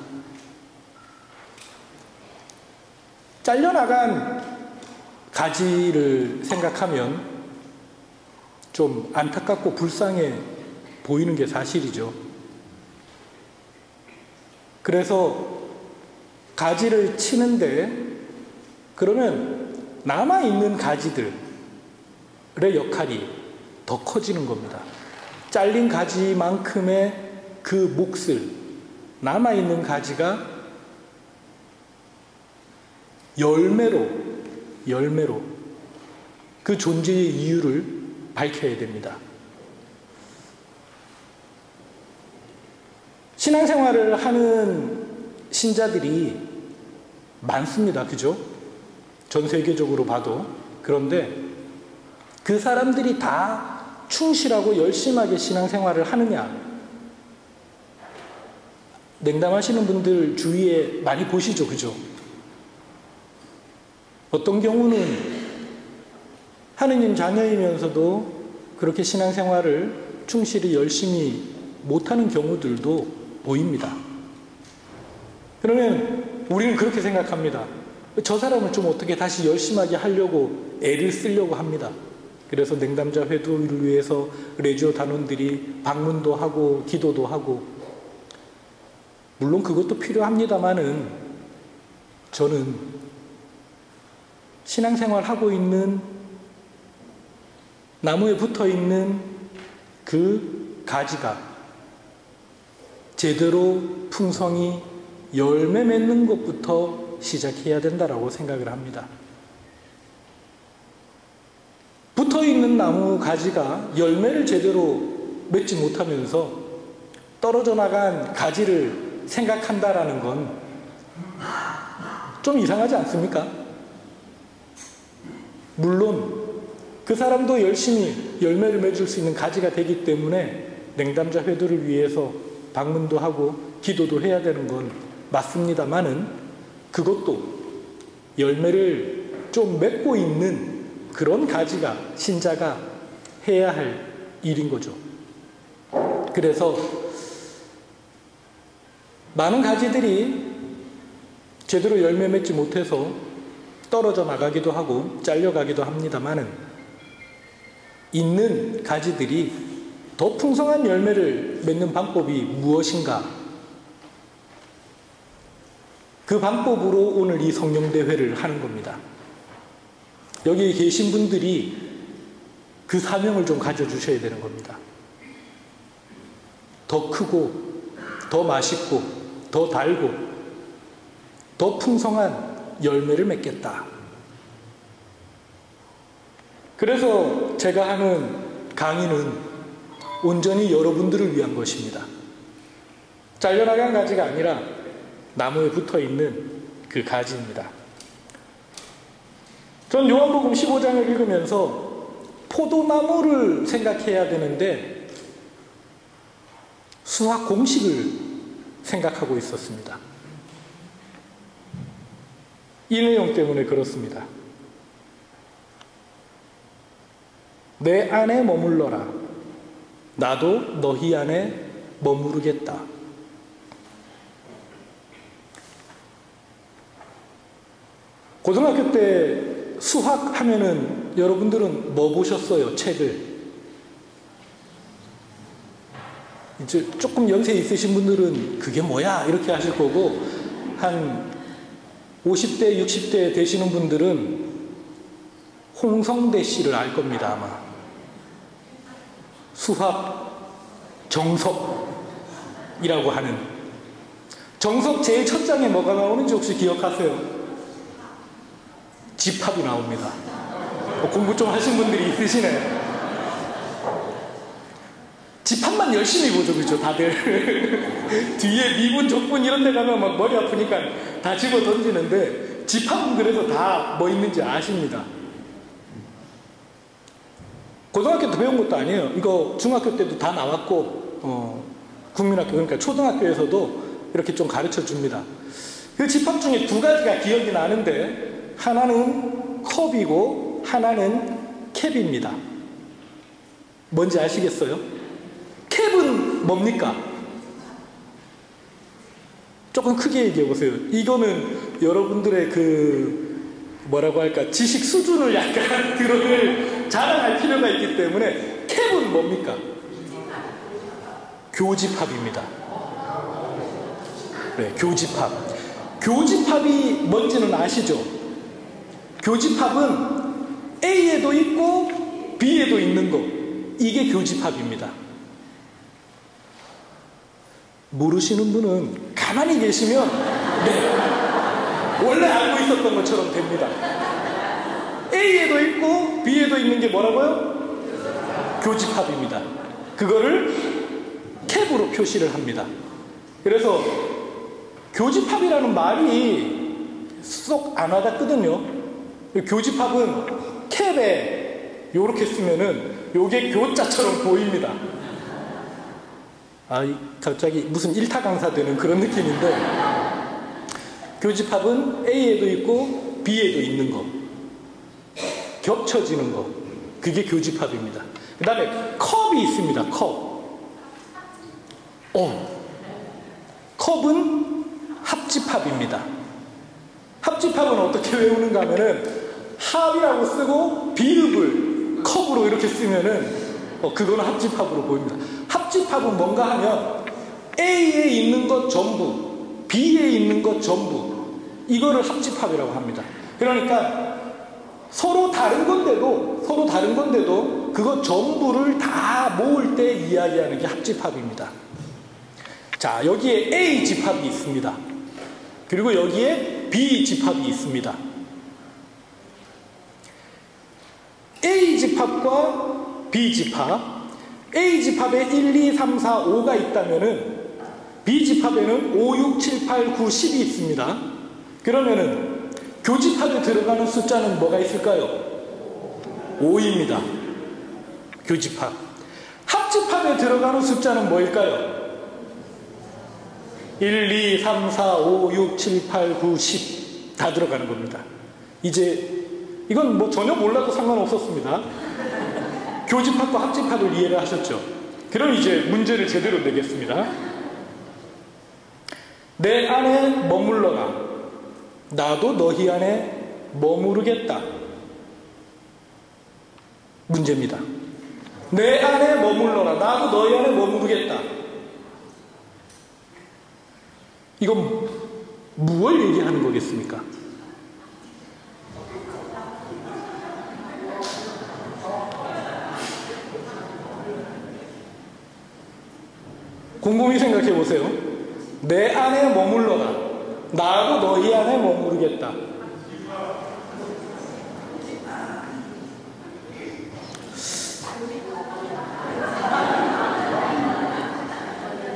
잘려나간 가지를 생각하면 좀 안타깝고 불쌍해 보이는 게 사실이죠. 그래서 가지를 치는데 그러면 남아있는 가지들의 역할이 더 커지는 겁니다. 잘린 가지만큼의 그 몫을 남아있는 가지가 열매로 그 존재의 이유를 밝혀야 됩니다. 신앙생활을 하는 신자들이 많습니다. 그죠? 전 세계적으로 봐도. 그런데 그 사람들이 다 충실하고 열심하게 신앙생활을 하느냐? 냉담하시는 분들 주위에 많이 보시죠. 그죠? 어떤 경우는 하느님 자녀이면서도 그렇게 신앙생활을 충실히 열심히 못하는 경우들도 보입니다. 그러면 우리는 그렇게 생각합니다. 저 사람을 좀 어떻게 다시 열심하게 하려고 애를 쓰려고 합니다. 그래서 냉담자 회도를 위해서 레지오 단원들이 방문도 하고 기도도 하고, 물론 그것도 필요합니다만은 저는 신앙생활 하고 있는 나무에 붙어 있는 그 가지가 제대로 풍성히 열매 맺는 것부터 시작해야 된다라고 생각을 합니다. 붙어 있는 나무 가지가 열매를 제대로 맺지 못하면서 떨어져 나간 가지를 생각한다라는 건 좀 이상하지 않습니까? 물론 그 사람도 열심히 열매를 맺을 수 있는 가지가 되기 때문에 냉담자 회도를 위해서 방문도 하고 기도도 해야 되는 건 맞습니다만은 그것도 열매를 좀 맺고 있는 그런 가지가 신자가 해야 할 일인 거죠. 그래서 많은 가지들이 제대로 열매 맺지 못해서 떨어져 나가기도 하고 잘려가기도 합니다만은 있는 가지들이 더 풍성한 열매를 맺는 방법이 무엇인가? 그 방법으로 오늘 이 성령대회를 하는 겁니다. 여기 계신 분들이 그 사명을 좀 가져주셔야 되는 겁니다. 더 크고 더 맛있고 더 달고 더 풍성한 열매를 맺겠다. 그래서 제가 하는 강의는 온전히 여러분들을 위한 것입니다. 잘려나간 가지가 아니라 나무에 붙어있는 그 가지입니다. 전 요한복음 15장을 읽으면서 포도나무를 생각해야 되는데 수학 공식을 생각하고 있었습니다. 이 내용 때문에 그렇습니다. 내 안에 머물러라. 나도 너희 안에 머무르겠다. 고등학교 때 수학 하면은 여러분들은 뭐 보셨어요? 책을. 이제 조금 연세 있으신 분들은 그게 뭐야? 이렇게 하실 거고, 한 50대, 60대 되시는 분들은 홍성대 씨를 알 겁니다, 아마. 수학 정석이라고 하는. 정석 제일 첫 장에 뭐가 나오는지 혹시 기억하세요? 집합이 나옵니다. 공부 좀 하신 분들이 있으시네. 집합만 열심히 보죠, 그죠, 다들. 뒤에 미분, 적분 이런 데 가면 막 머리 아프니까 다 집어 던지는데, 집합은 그래서 다 뭐 있는지 아십니다. 고등학교 때 배운 것도 아니에요. 이거 중학교 때도 다 나왔고, 국민학교, 그러니까 초등학교에서도 이렇게 좀 가르쳐 줍니다. 그 집합 중에 두 가지가 기억이 나는데, 하나는 컵이고, 하나는 캡입니다. 뭔지 아시겠어요? 캡은 뭡니까? 조금 크게 얘기해 보세요. 이거는 여러분들의 뭐라고 할까, 지식 수준을 약간 드러낼 자랑할 필요가 있기 때문에 캡은 뭡니까? 교집합입니다. 네, 교집합. 교집합이 뭔지는 아시죠? 교집합은 A에도 있고 B에도 있는 거, 이게 교집합입니다. 모르시는 분은 가만히 계시면 네, 원래 알고 있었던 것처럼 됩니다. A에도 있고 B에도 있는 게 뭐라고요? 교집합입니다. 그거를 캡으로 표시를 합니다. 그래서 교집합이라는 말이 쏙 안 와닿거든요. 교집합은 캡에 요렇게 쓰면은 요게 교자처럼 보입니다. 갑자기 무슨 일타 강사 되는 그런 느낌인데, 교집합은 A에도 있고 B에도 있는 거, 겹쳐지는 거, 그게 교집합입니다. 그 다음에 컵이 있습니다. 컵은 합집합입니다. 합집합은 어떻게 외우는가 하면은 합이라고 쓰고 비읍을 컵으로 이렇게 쓰면은 그거는 합집합으로 보입니다. 합집합은 뭔가 하면 A에 있는 것 전부, B에 있는 것 전부, 이거를 합집합이라고 합니다. 그러니까 서로 다른 건데도 그거 전부를 다 모을 때 이야기하는 게 합집합입니다. 자, 여기에 A 집합이 있습니다. 그리고 여기에 B 집합이 있습니다. A 집합과 B 집합, A 집합에 1, 2, 3, 4, 5가 있다면은 B 집합에는 5, 6, 7, 8, 9, 10이 있습니다. 그러면은 교집합에 들어가는 숫자는 뭐가 있을까요? 5입니다. 교집합. 합집합에 들어가는 숫자는 뭐일까요? 1, 2, 3, 4, 5, 6, 7, 8, 9, 10 다 들어가는 겁니다. 이제 이건 뭐 전혀 몰라도 상관없었습니다. 교집합과 합집합을 이해를 하셨죠? 그럼 이제 문제를 제대로 내겠습니다. 내 안에 머물러라. 나도 너희 안에 머무르겠다. 문제입니다. 내 안에 머물러라. 나도 너희 안에 머무르겠다. 이건 무엇을 얘기하는 거겠습니까? 곰곰이 생각해 보세요. 내 안에 머물러라. 나도 너희 안에 머무르겠다.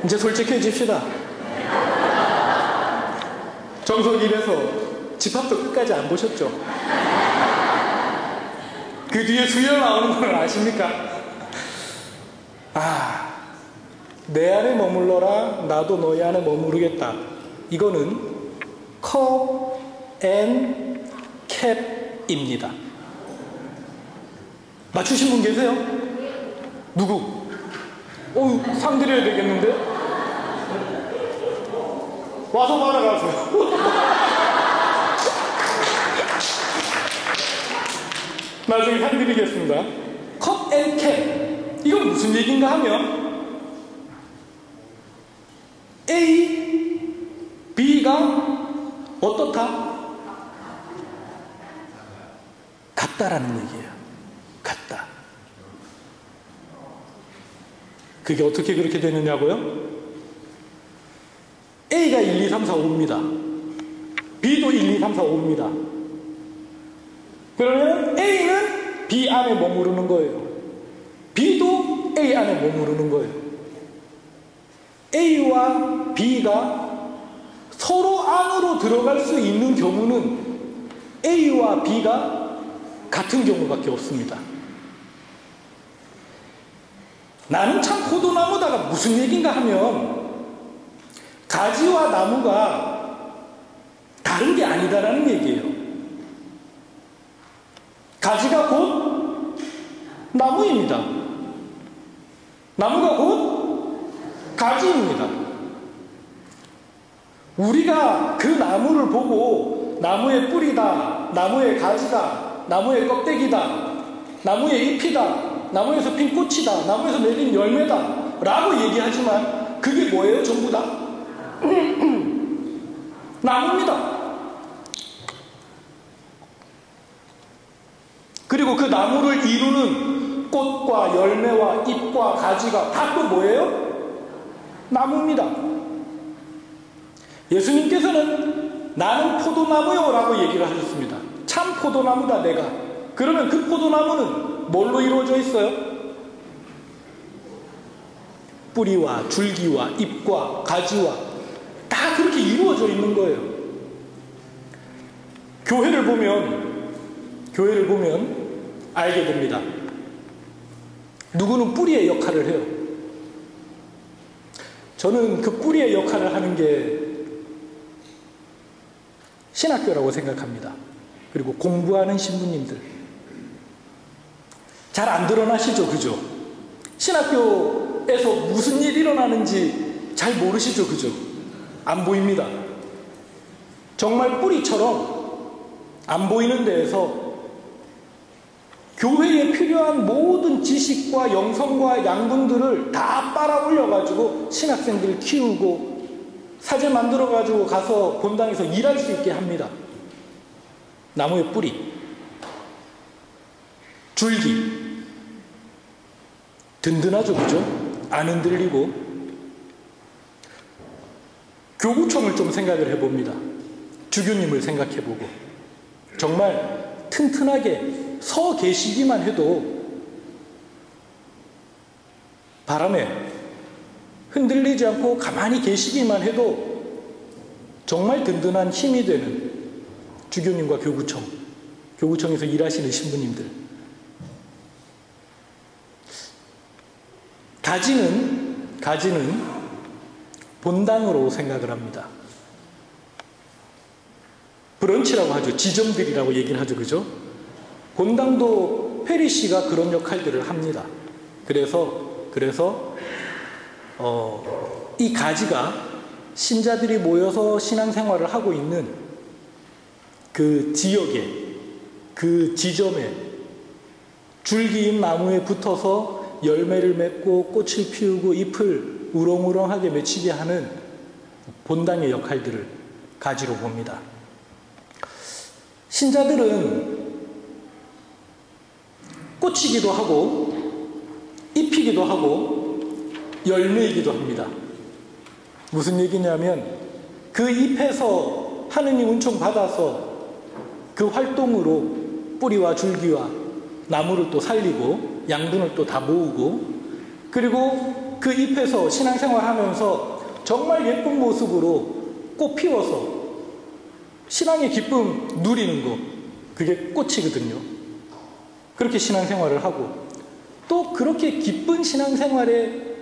이제 솔직해집시다. 정석일에서 집합도 끝까지 안 보셨죠? 그 뒤에 수열 나오는 걸 아십니까? 내 안에 머물러라. 나도 너희 안에 머무르겠다. 이거는 컵 앤 캡입니다. 맞추신 분 계세요? 누구? 상 드려야 되겠는데? 와서 받아가세요. 나중에 상 드리겠습니다. 컵 앤 캡. 이건 무슨 얘기인가 하면 A, B가 어떻다? 같다라는 얘기예요. 같다. 그게 어떻게 그렇게 되느냐고요? A가 1, 2, 3, 4, 5입니다. B도 1, 2, 3, 4, 5입니다. 그러면 A는 B 안에 머무르는 거예요. B도 A 안에 머무르는 거예요. A와 B가 서로 안으로 들어갈 수 있는 경우는 A와 B가 같은 경우밖에 없습니다. 나는 참 포도나무다가 무슨 얘기인가 하면 가지와 나무가 다른 게 아니다라는 얘기예요. 가지가 곧 나무입니다. 나무가 곧 가지입니다. 우리가 그 나무를 보고 나무의 뿌리다, 나무의 가지다, 나무의 껍데기다, 나무의 잎이다, 나무에서 핀 꽃이다, 나무에서 맺은 열매다 라고 얘기하지만 그게 뭐예요? 전부 다? 나무입니다. 그리고 그 나무를 이루는 꽃과 열매와 잎과 가지가 다 또 뭐예요? 나무입니다. 예수님께서는 나는 포도나무요 라고 얘기를 하셨습니다. 참 포도나무다 내가. 그러면 그 포도나무는 뭘로 이루어져 있어요? 뿌리와 줄기와 잎과 가지와 다 그렇게 이루어져 있는 거예요. 교회를 보면 알게 됩니다. 누구는 뿌리의 역할을 해요. 저는 그 뿌리의 역할을 하는 게 신학교라고 생각합니다. 그리고 공부하는 신부님들. 잘 안 드러나시죠? 그죠? 신학교에서 무슨 일이 일어나는지 잘 모르시죠? 그죠? 안 보입니다. 정말 뿌리처럼 안 보이는 데에서 교회에 필요한 모든 지식과 영성과 양분들을 다 빨아 올려가지고 신학생들 키우고 사제 만들어가지고 가서 본당에서 일할 수 있게 합니다. 나무의 뿌리. 줄기. 든든하죠, 그죠? 안 흔들리고. 교구청을 좀 생각을 해봅니다. 주교님을 생각해보고. 정말 튼튼하게 서 계시기만 해도 바람에 흔들리지 않고 가만히 계시기만 해도 정말 든든한 힘이 되는 주교님과 교구청에서 일하시는 신부님들. 가지는 본당으로 생각을 합니다. 브런치라고 하죠. 지점들이라고 얘기를 하죠. 그죠? 본당도 페리시가 그런 역할들을 합니다. 그래서 이 가지가 신자들이 모여서 신앙생활을 하고 있는 그 지역에, 그 지점에 줄기인 나무에 붙어서 열매를 맺고 꽃을 피우고 잎을 우렁우렁하게 맺히게 하는 본당의 역할들을 가지로 봅니다. 신자들은 꽃이기도 하고 잎이기도 하고 열매이기도 합니다. 무슨 얘기냐면 그 잎에서 하느님 은총 받아서 그 활동으로 뿌리와 줄기와 나무를 또 살리고 양분을 또 다 모으고, 그리고 그 잎에서 신앙생활 하면서 정말 예쁜 모습으로 꽃 피워서 신앙의 기쁨 누리는 거, 그게 꽃이거든요. 그렇게 신앙생활을 하고 또 그렇게 기쁜 신앙생활의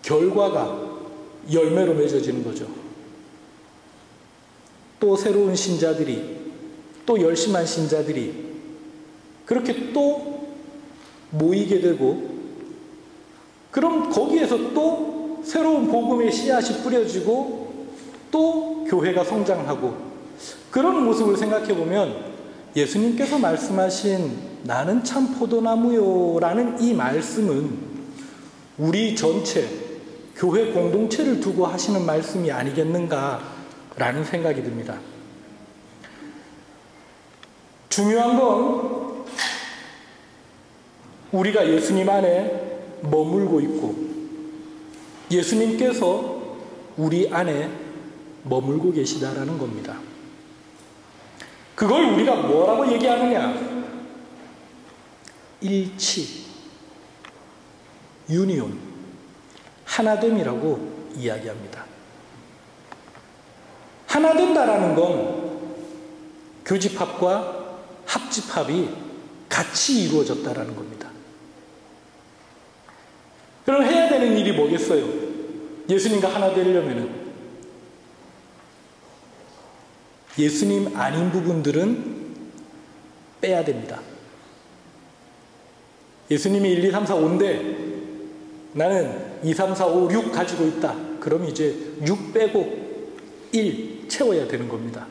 결과가 열매로 맺어지는 거죠. 또 새로운 신자들이, 또 열심한 신자들이 그렇게 또 모이게 되고, 그럼 거기에서 또 새로운 복음의 씨앗이 뿌려지고 또 교회가 성장하고, 그런 모습을 생각해 보면 예수님께서 말씀하신 나는 참 포도나무요 라는 이 말씀은 우리 전체 교회 공동체를 두고 하시는 말씀이 아니겠는가 라는 생각이 듭니다. 중요한 건 우리가 예수님 안에 머물고 있고 예수님께서 우리 안에 머물고 계시다라는 겁니다. 그걸 우리가 뭐라고 얘기하느냐? 일치, 유니온, 하나됨이라고 이야기합니다. 하나된다라는 건 교집합과 합집합이 같이 이루어졌다라는 겁니다. 그럼 해야 되는 일이 뭐겠어요? 예수님과 하나 되려면은 예수님 아닌 부분들은 빼야 됩니다. 예수님이 1, 2, 3, 4, 5인데 나는 2, 3, 4, 5, 6 가지고 있다. 그럼 이제 6 빼고 1 채워야 되는 겁니다.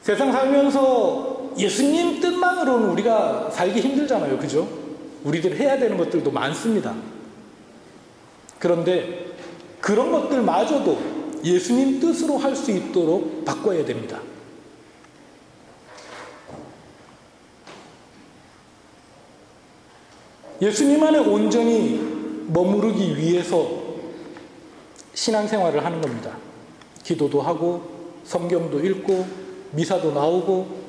세상 살면서 예수님 뜻만으로는 우리가 살기 힘들잖아요. 그죠? 우리들 해야 되는 것들도 많습니다. 그런데 그런 것들마저도 예수님 뜻으로 할 수 있도록 바꿔야 됩니다. 예수님 안에 온전히 머무르기 위해서 신앙생활을 하는 겁니다. 기도도 하고 성경도 읽고 미사도 나오고,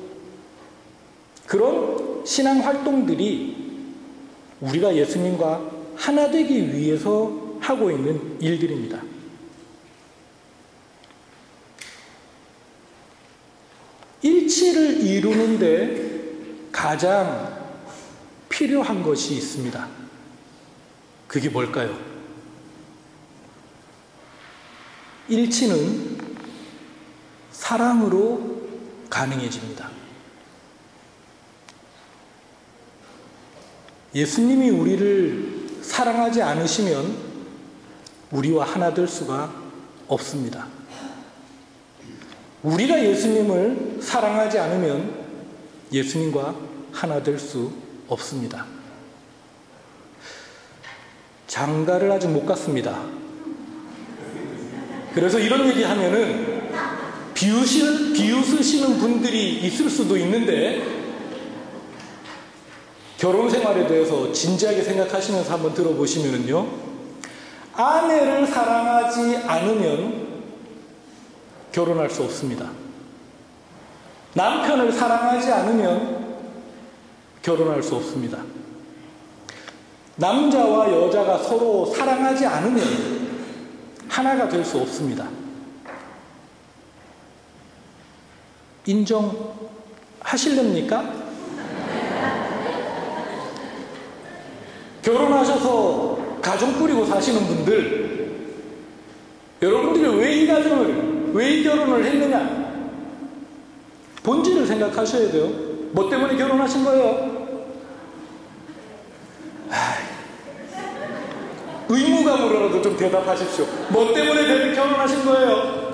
그런 신앙활동들이 우리가 예수님과 하나 되기 위해서 하고 있는 일들입니다. 일치를 이루는데 가장 필요한 것이 있습니다. 그게 뭘까요? 일치는 사랑으로 가능해집니다. 예수님이 우리를 사랑하지 않으시면 우리와 하나 될 수가 없습니다. 우리가 예수님을 사랑하지 않으면 예수님과 하나 될 수 없습니다. 장가를 아직 못 갔습니다. 그래서 이런 얘기 하면은 비웃으시는 분들이 있을 수도 있는데, 결혼 생활에 대해서 진지하게 생각하시면서 한번 들어보시면요, 아내를 사랑하지 않으면 결혼할 수 없습니다. 남편을 사랑하지 않으면 결혼할 수 없습니다. 남자와 여자가 서로 사랑하지 않으면 하나가 될 수 없습니다. 인정하실렵니까? 결혼하셔서 가정 꾸리고 사시는 분들, 여러분들이 왜 이 가정을, 왜 이 결혼을 했느냐? 본질을 생각하셔야 돼요. 뭐 때문에 결혼하신 거예요? 의무감으로라도 좀 대답하십시오. 뭐 때문에 결혼하신 거예요?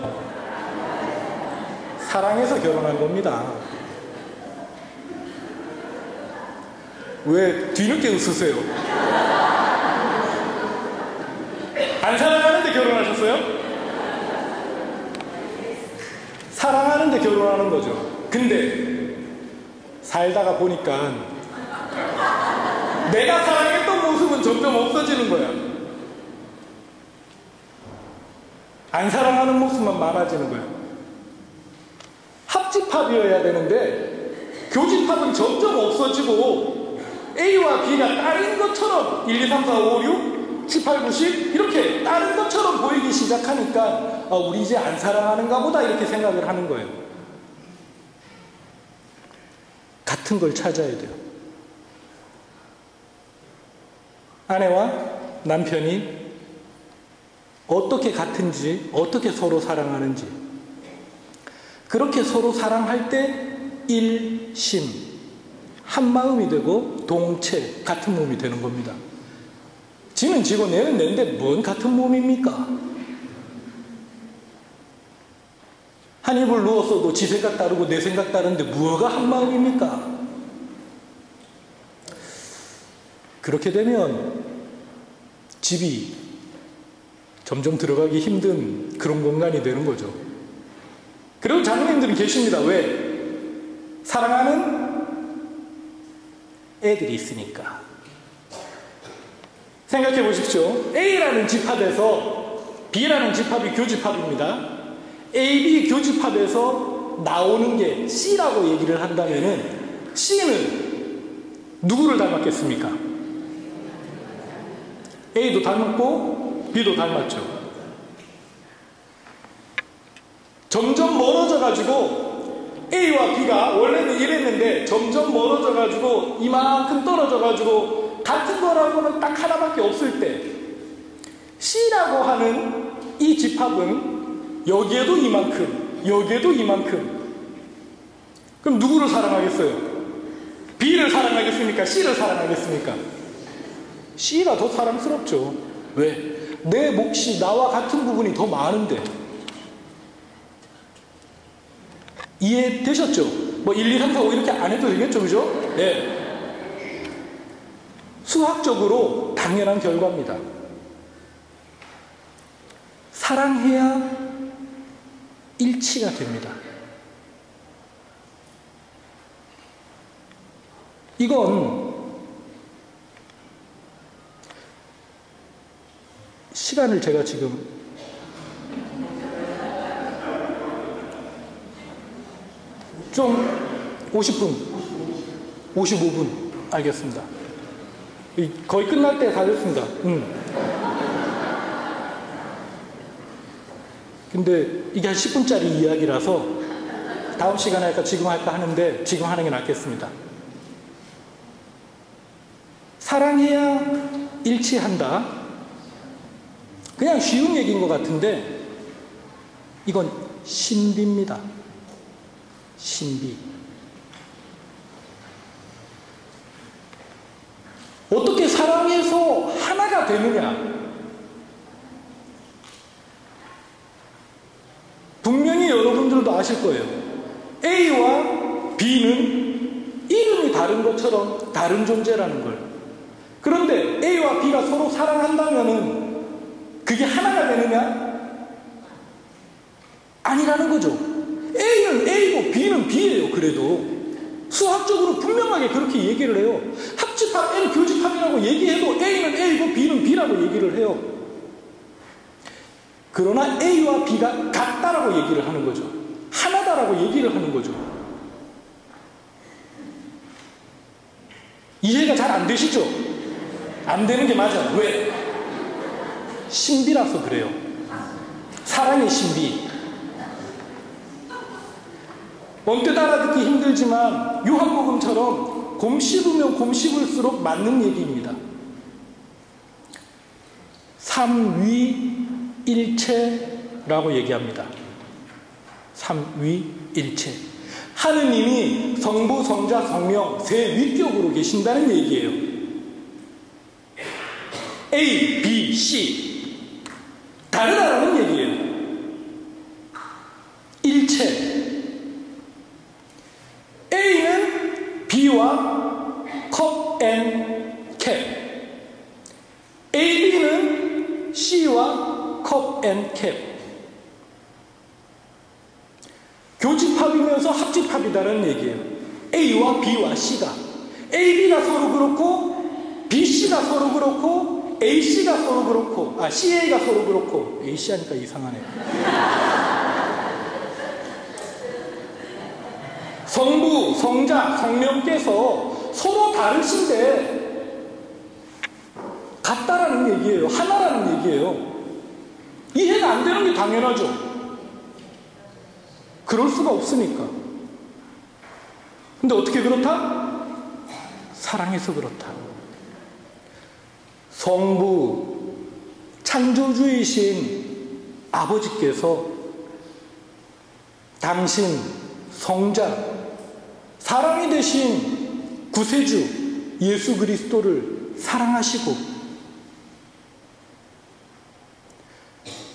사랑해서 결혼한 겁니다. 왜 뒤늦게 웃으세요? 안 사랑하는데 결혼하셨어요? 사랑하는데 결혼하는 거죠. 근데 살다가 보니까 내가 사랑했던 모습은 점점 없어지는 거야. 안 사랑하는 모습만 많아지는 거야. 합집합이어야 되는데 교집합은 점점 없어지고 A와 B가 딸인 것처럼 1, 2, 3, 4, 5, 6, 7, 8, 9, 10 이렇게 딸인 것처럼 보이기 시작하니까 우리 이제 안 사랑하는가 보다 이렇게 생각을 하는 거예요. 같은 걸 찾아야 돼요. 아내와 남편이 어떻게 같은지, 어떻게 서로 사랑하는지, 그렇게 서로 사랑할 때 일심, 한 마음이 되고 동체, 같은 몸이 되는 겁니다. 지는 지고 내는 내는데 뭔 같은 몸입니까? 한 입을 누웠어도 지 생각 다르고 내 생각 다른데 뭐가 한 마음입니까? 그렇게 되면 집이 점점 들어가기 힘든 그런 공간이 되는 거죠. 그리고 장로님들이 계십니다. 왜? 사랑하는 애들이 있으니까. 생각해 보십시오. A라는 집합에서 B라는 집합이 교집합입니다. A, B 교집합에서 나오는 게 C라고 얘기를 한다면은 C는 누구를 닮았겠습니까? A도 닮았고 B도 닮았죠. 점점 멀어져 가지고 A와 B가 원래는 이랬는데 점점 멀어져 가지고 이만큼 떨어져 가지고 같은 거라고는 딱 하나밖에 없을 때 C라고 하는 이 집합은 여기에도 이만큼, 여기에도 이만큼. 그럼 누구를 사랑하겠어요? B를 사랑하겠습니까? C를 사랑하겠습니까? C가 더 사랑스럽죠. 왜? 내 몫이 나와 같은 부분이 더 많은데. 이해되셨죠? 뭐 1, 2, 3, 4, 5 이렇게 안 해도 되겠죠, 그죠? 네. 수학적으로 당연한 결과입니다. 사랑해야 일치가 됩니다. 이건 시간을 제가 지금 좀 50분, 55분 알겠습니다. 거의 끝날 때 다 됐습니다. 근데 이게 한 10분짜리 이야기라서 다음 시간에 할까 지금 할까 하는데 지금 하는 게 낫겠습니다. 사랑해야 일치한다. 그냥 쉬운 얘기인 것 같은데 이건 신비입니다. 신비. 어떻게 사랑해서 하나가 되느냐? 분명히 여러분들도 아실 거예요. A와 B는 이름이 다른 것처럼 다른 존재라는 걸. 그런데 A와 B가 서로 사랑한다면은 그게 하나가 되느냐? 아니라는 거죠. A는 A고 B는 B예요. 그래도 수학적으로 분명하게 그렇게 얘기를 해요. 합집합, N 교집합이라고 얘기해도 A는 A고 B는 B라고 얘기를 해요. 그러나 A와 B가 같다라고 얘기를 하는 거죠. 하나다라고 얘기를 하는 거죠. 이해가 잘 안 되시죠? 안 되는 게 맞아요. 왜? 신비라서 그래요. 사랑의 신비. 언뜻 알아듣기 힘들지만 요한복음처럼 곰 씹으면 곰 씹을수록 맞는 얘기입니다. 삼위일체라고 얘기합니다. 삼위일체. 하느님이 성부, 성자, 성령 세 위격으로 계신다는 얘기예요. A, B, C 다르다라는 얘기예요. 일체. A는 B와 컵 앤 캡, AB는 C와 컵 앤 캡. 교집합이면서 합집합이다라는 얘기예요. A와 B와 C가, AB가 서로 그렇고 BC가 서로 그렇고 AC가 서로 그렇고, CA가 서로 그렇고, AC 하니까 이상하네. 성부, 성자, 성령께서 서로 다르신데 같다라는 얘기예요. 하나라는 얘기예요. 이해가 안 되는 게 당연하죠. 그럴 수가 없으니까. 근데 어떻게 그렇다? 사랑해서 그렇다. 성부, 창조주이신 아버지께서 당신 성자, 사랑이 되신 구세주 예수 그리스도를 사랑하시고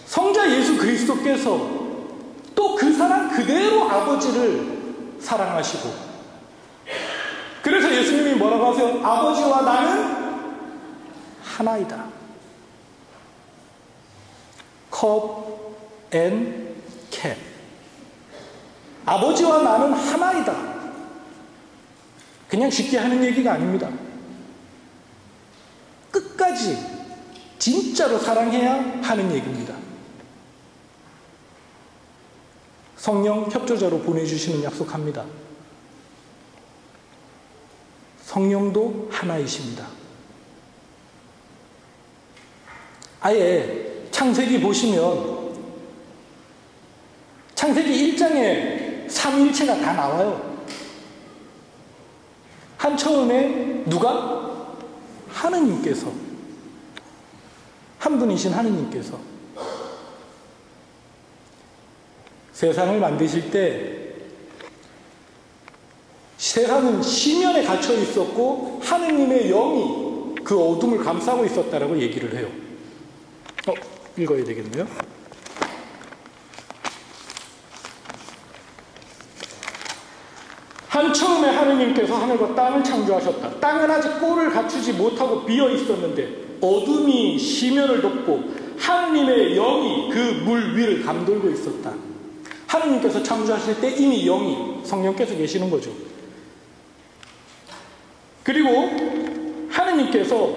성자 예수 그리스도께서 또 그 사랑 그대로 아버지를 사랑하시고, 그래서 예수님이 뭐라고 하세요? 아버지와 나는 하나이다. 컵 앤 캡. 아버지와 나는 하나이다. 그냥 쉽게 하는 얘기가 아닙니다. 끝까지 진짜로 사랑해야 하는 얘기입니다. 성령 협조자로 보내주시는 약속합니다. 성령도 하나이십니다. 아예 창세기 보시면 창세기 1장에 삼위일체가 다 나와요. 한 처음에 누가? 하느님께서, 한 분이신 하느님께서 세상을 만드실 때 세상은 심연에 갇혀 있었고 하느님의 영이 그 어둠을 감싸고 있었다라고 얘기를 해요. 읽어야 되겠네요. 한 처음에 하느님께서 하늘과 땅을 창조하셨다. 땅은 아직 꼴을 갖추지 못하고 비어 있었는데 어둠이 심연을 덮고 하느님의 영이 그 물 위를 감돌고 있었다. 하느님께서 창조하실 때 이미 영이, 성령께서 계시는 거죠. 그리고 하느님께서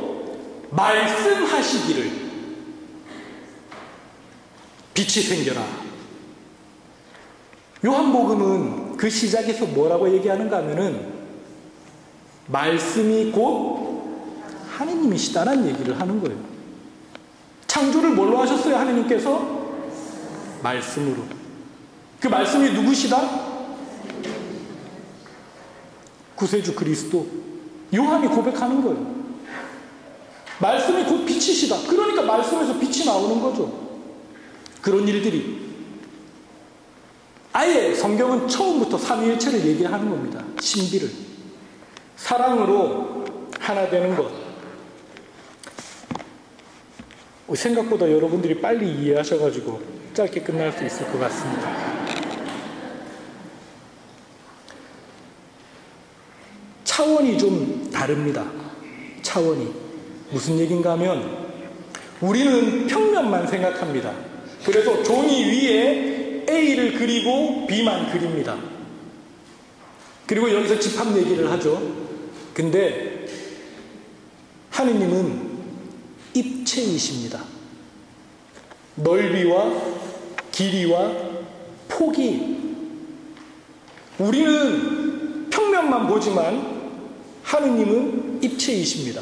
말씀하시기를 빛이 생겨라. 요한복음은 그 시작에서 뭐라고 얘기하는가 하면은 말씀이 곧 하느님이시다라는 얘기를 하는 거예요. 창조를 뭘로 하셨어요? 하느님께서 말씀으로. 그 말씀이 누구시다? 구세주 그리스도. 요한이 고백하는 거예요. 말씀이 곧 빛이시다. 그러니까 말씀에서 빛이 나오는 거죠. 그런 일들이. 아예 성경은 처음부터 삼위일체를 얘기하는 겁니다. 신비를. 사랑으로 하나 되는 것. 생각보다 여러분들이 빨리 이해하셔가지고 짧게 끝날 수 있을 것 같습니다. 차원이 좀 다릅니다. 차원이. 무슨 얘기인가 하면 우리는 평면만 생각합니다. 그래서 종이 위에 A를 그리고 B만 그립니다. 그리고 여기서 집합 얘기를 하죠. 근데 하느님은 입체이십니다. 넓이와 길이와 폭이, 우리는 평면만 보지만 하느님은 입체이십니다.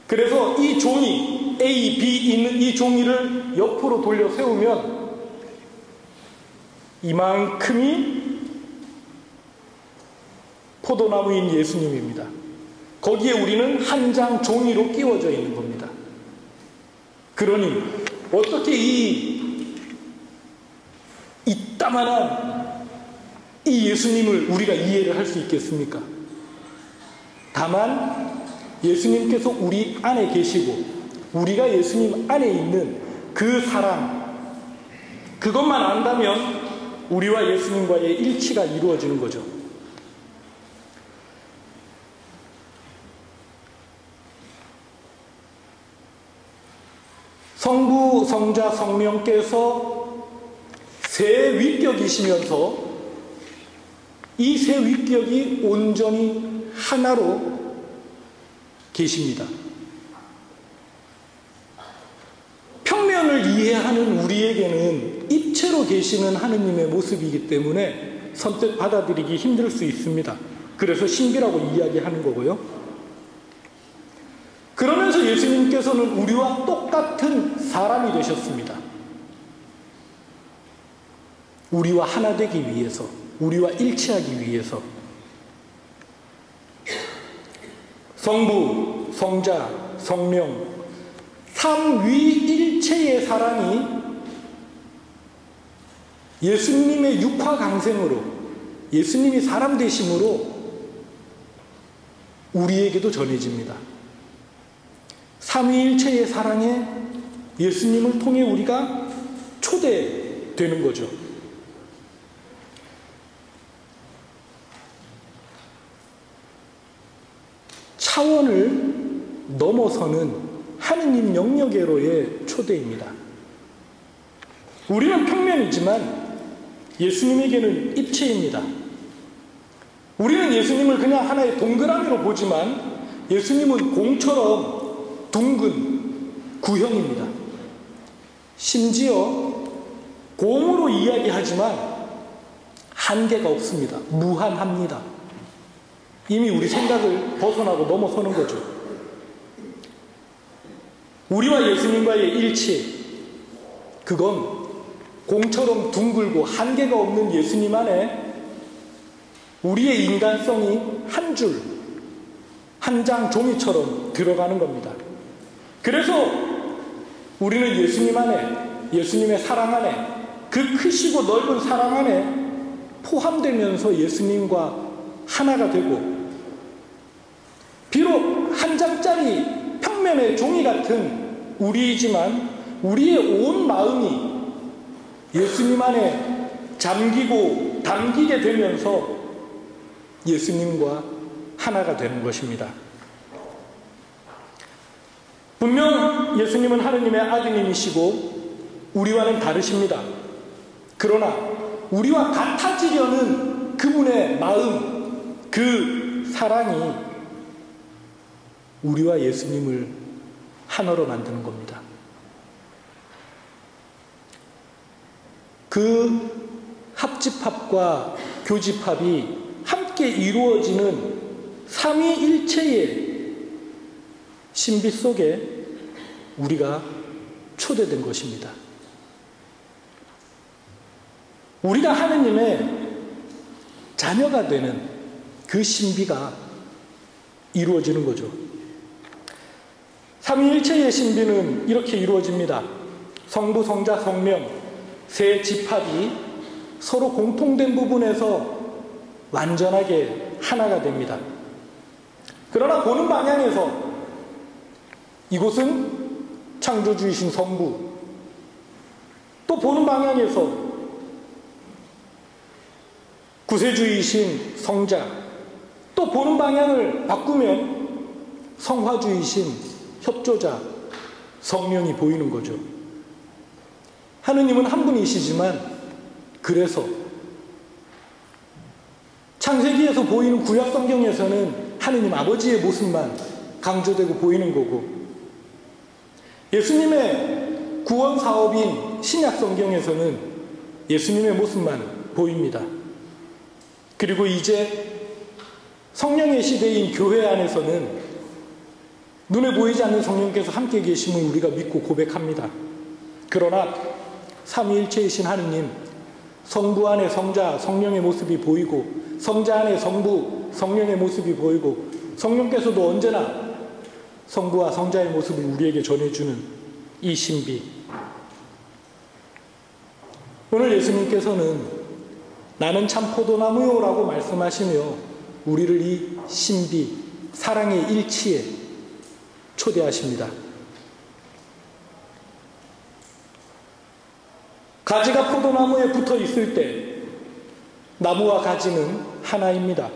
그래서 이 종이, A, B 있는 이 종이를 옆으로 돌려 세우면 이만큼이 포도나무인 예수님입니다. 거기에 우리는 한 장 종이로 끼워져 있는 겁니다. 그러니 어떻게 이 이따만한 이 예수님을 우리가 이해를 할 수 있겠습니까? 다만 예수님께서 우리 안에 계시고 우리가 예수님 안에 있는 그 사랑, 그것만 안다면 우리와 예수님과의 일치가 이루어지는 거죠. 성부, 성자, 성령께서 세 위격이시면서 이 세 위격이 온전히 하나로 계십니다. 평면을 이해하는 우리에게는 입체로 계시는 하느님의 모습이기 때문에 선뜻 받아들이기 힘들 수 있습니다. 그래서 신비라고 이야기하는 거고요. 그러면서 예수님께서는 우리와 똑같은 사람이 되셨습니다. 우리와 하나 되기 위해서, 우리와 일치하기 위해서. 성부, 성자, 성령, 삼위일체의 사랑이 예수님의 육화강생으로, 예수님이 사람 되심으로 우리에게도 전해집니다. 삼위일체의 사랑에 예수님을 통해 우리가 초대되는 거죠. 차원을 넘어서는 하느님 영역으로의 초대입니다. 우리는 평면이지만 예수님에게는 입체입니다. 우리는 예수님을 그냥 하나의 동그라미로 보지만 예수님은 공처럼 둥근 구형입니다. 심지어 공으로 이야기하지만 한계가 없습니다. 무한합니다. 이미 우리 생각을 벗어나고 넘어서는 거죠. 우리와 예수님과의 일치, 그건 공처럼 둥글고 한계가 없는 예수님 안에 우리의 인간성이 한 줄, 한 장 종이처럼 들어가는 겁니다. 그래서 우리는 예수님 안에, 예수님의 사랑 안에, 그 크시고 넓은 사랑 안에 포함되면서 예수님과 하나가 되고, 비록 한 장짜리 평면의 종이 같은 우리이지만 우리의 온 마음이 예수님 안에 잠기고 담기게 되면서 예수님과 하나가 되는 것입니다. 분명 예수님은 하느님의 아드님이시고 우리와는 다르십니다. 그러나 우리와 같아지려는 그분의 마음, 그 사랑이 우리와 예수님을 하나로 만드는 겁니다. 그 합집합과 교집합이 함께 이루어지는 삼위일체의 신비 속에 우리가 초대된 것입니다. 우리가 하느님의 자녀가 되는 그 신비가 이루어지는 거죠. 삼위일체의 신비는 이렇게 이루어집니다. 성부, 성자, 성령 세 집합이 서로 공통된 부분에서 완전하게 하나가 됩니다. 그러나 보는 방향에서 이곳은 창조주이신 성부, 또 보는 방향에서 구세주이신 성자, 또 보는 방향을 바꾸면 성화주이신 협조자, 성령이 보이는 거죠. 하느님은 한 분이시지만 그래서 창세기에서 보이는 구약 성경에서는 하느님 아버지의 모습만 강조되고 보이는 거고, 예수님의 구원 사업인 신약 성경에서는 예수님의 모습만 보입니다. 그리고 이제 성령의 시대인 교회 안에서는 눈에 보이지 않는 성령께서 함께 계심을 우리가 믿고 고백합니다. 그러나 삼위일체이신 하느님, 성부 안에 성자, 성령의 모습이 보이고, 성자 안에 성부, 성령의 모습이 보이고, 성령께서도 언제나 성부와 성자의 모습을 우리에게 전해주는 이 신비. 오늘 예수님께서는 나는 참 포도나무요 라고 말씀하시며 우리를 이 신비, 사랑의 일치에 초대하십니다. 가지가 포도나무에 붙어 있을 때 나무와 가지는 하나입니다.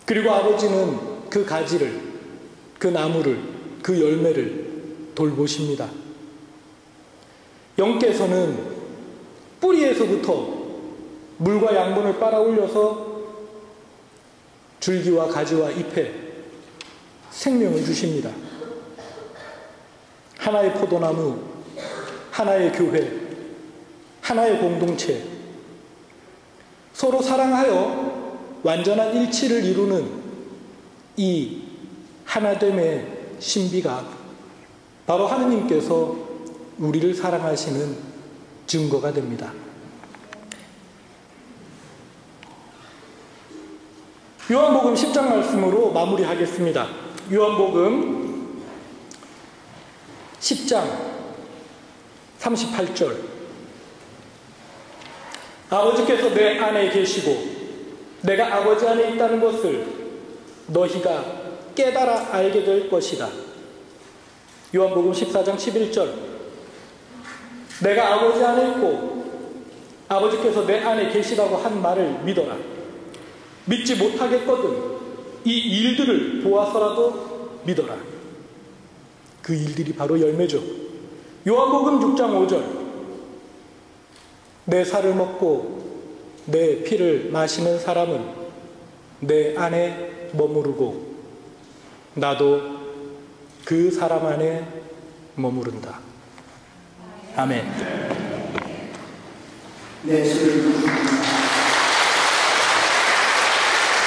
그리고 아버지는 그 가지를, 그 나무를, 그 열매를 돌보십니다. 영께서는 뿌리에서부터 물과 양분을 빨아 올려서 줄기와 가지와 잎에 생명을 주십니다. 하나의 포도나무, 하나의 교회, 하나의 공동체, 서로 사랑하여 완전한 일치를 이루는 이 하나됨의 신비가 바로 하느님께서 우리를 사랑하시는 증거가 됩니다. 요한복음 10장 말씀으로 마무리하겠습니다. 요한복음 10장 38절. 아버지께서 내 안에 계시고 내가 아버지 안에 있다는 것을 너희가 깨달아 알게 될 것이다. 요한복음 14장 11절. 내가 아버지 안에 있고 아버지께서 내 안에 계시다고 한 말을 믿어라. 믿지 못하겠거든 이 일들을 보아서라도 믿어라. 그 일들이 바로 열매죠. 요한복음 6장 5절. 내 살을 먹고 내 피를 마시는 사람은 내 안에 머무르고 나도 그 사람 안에 머무른다. 아멘. 네,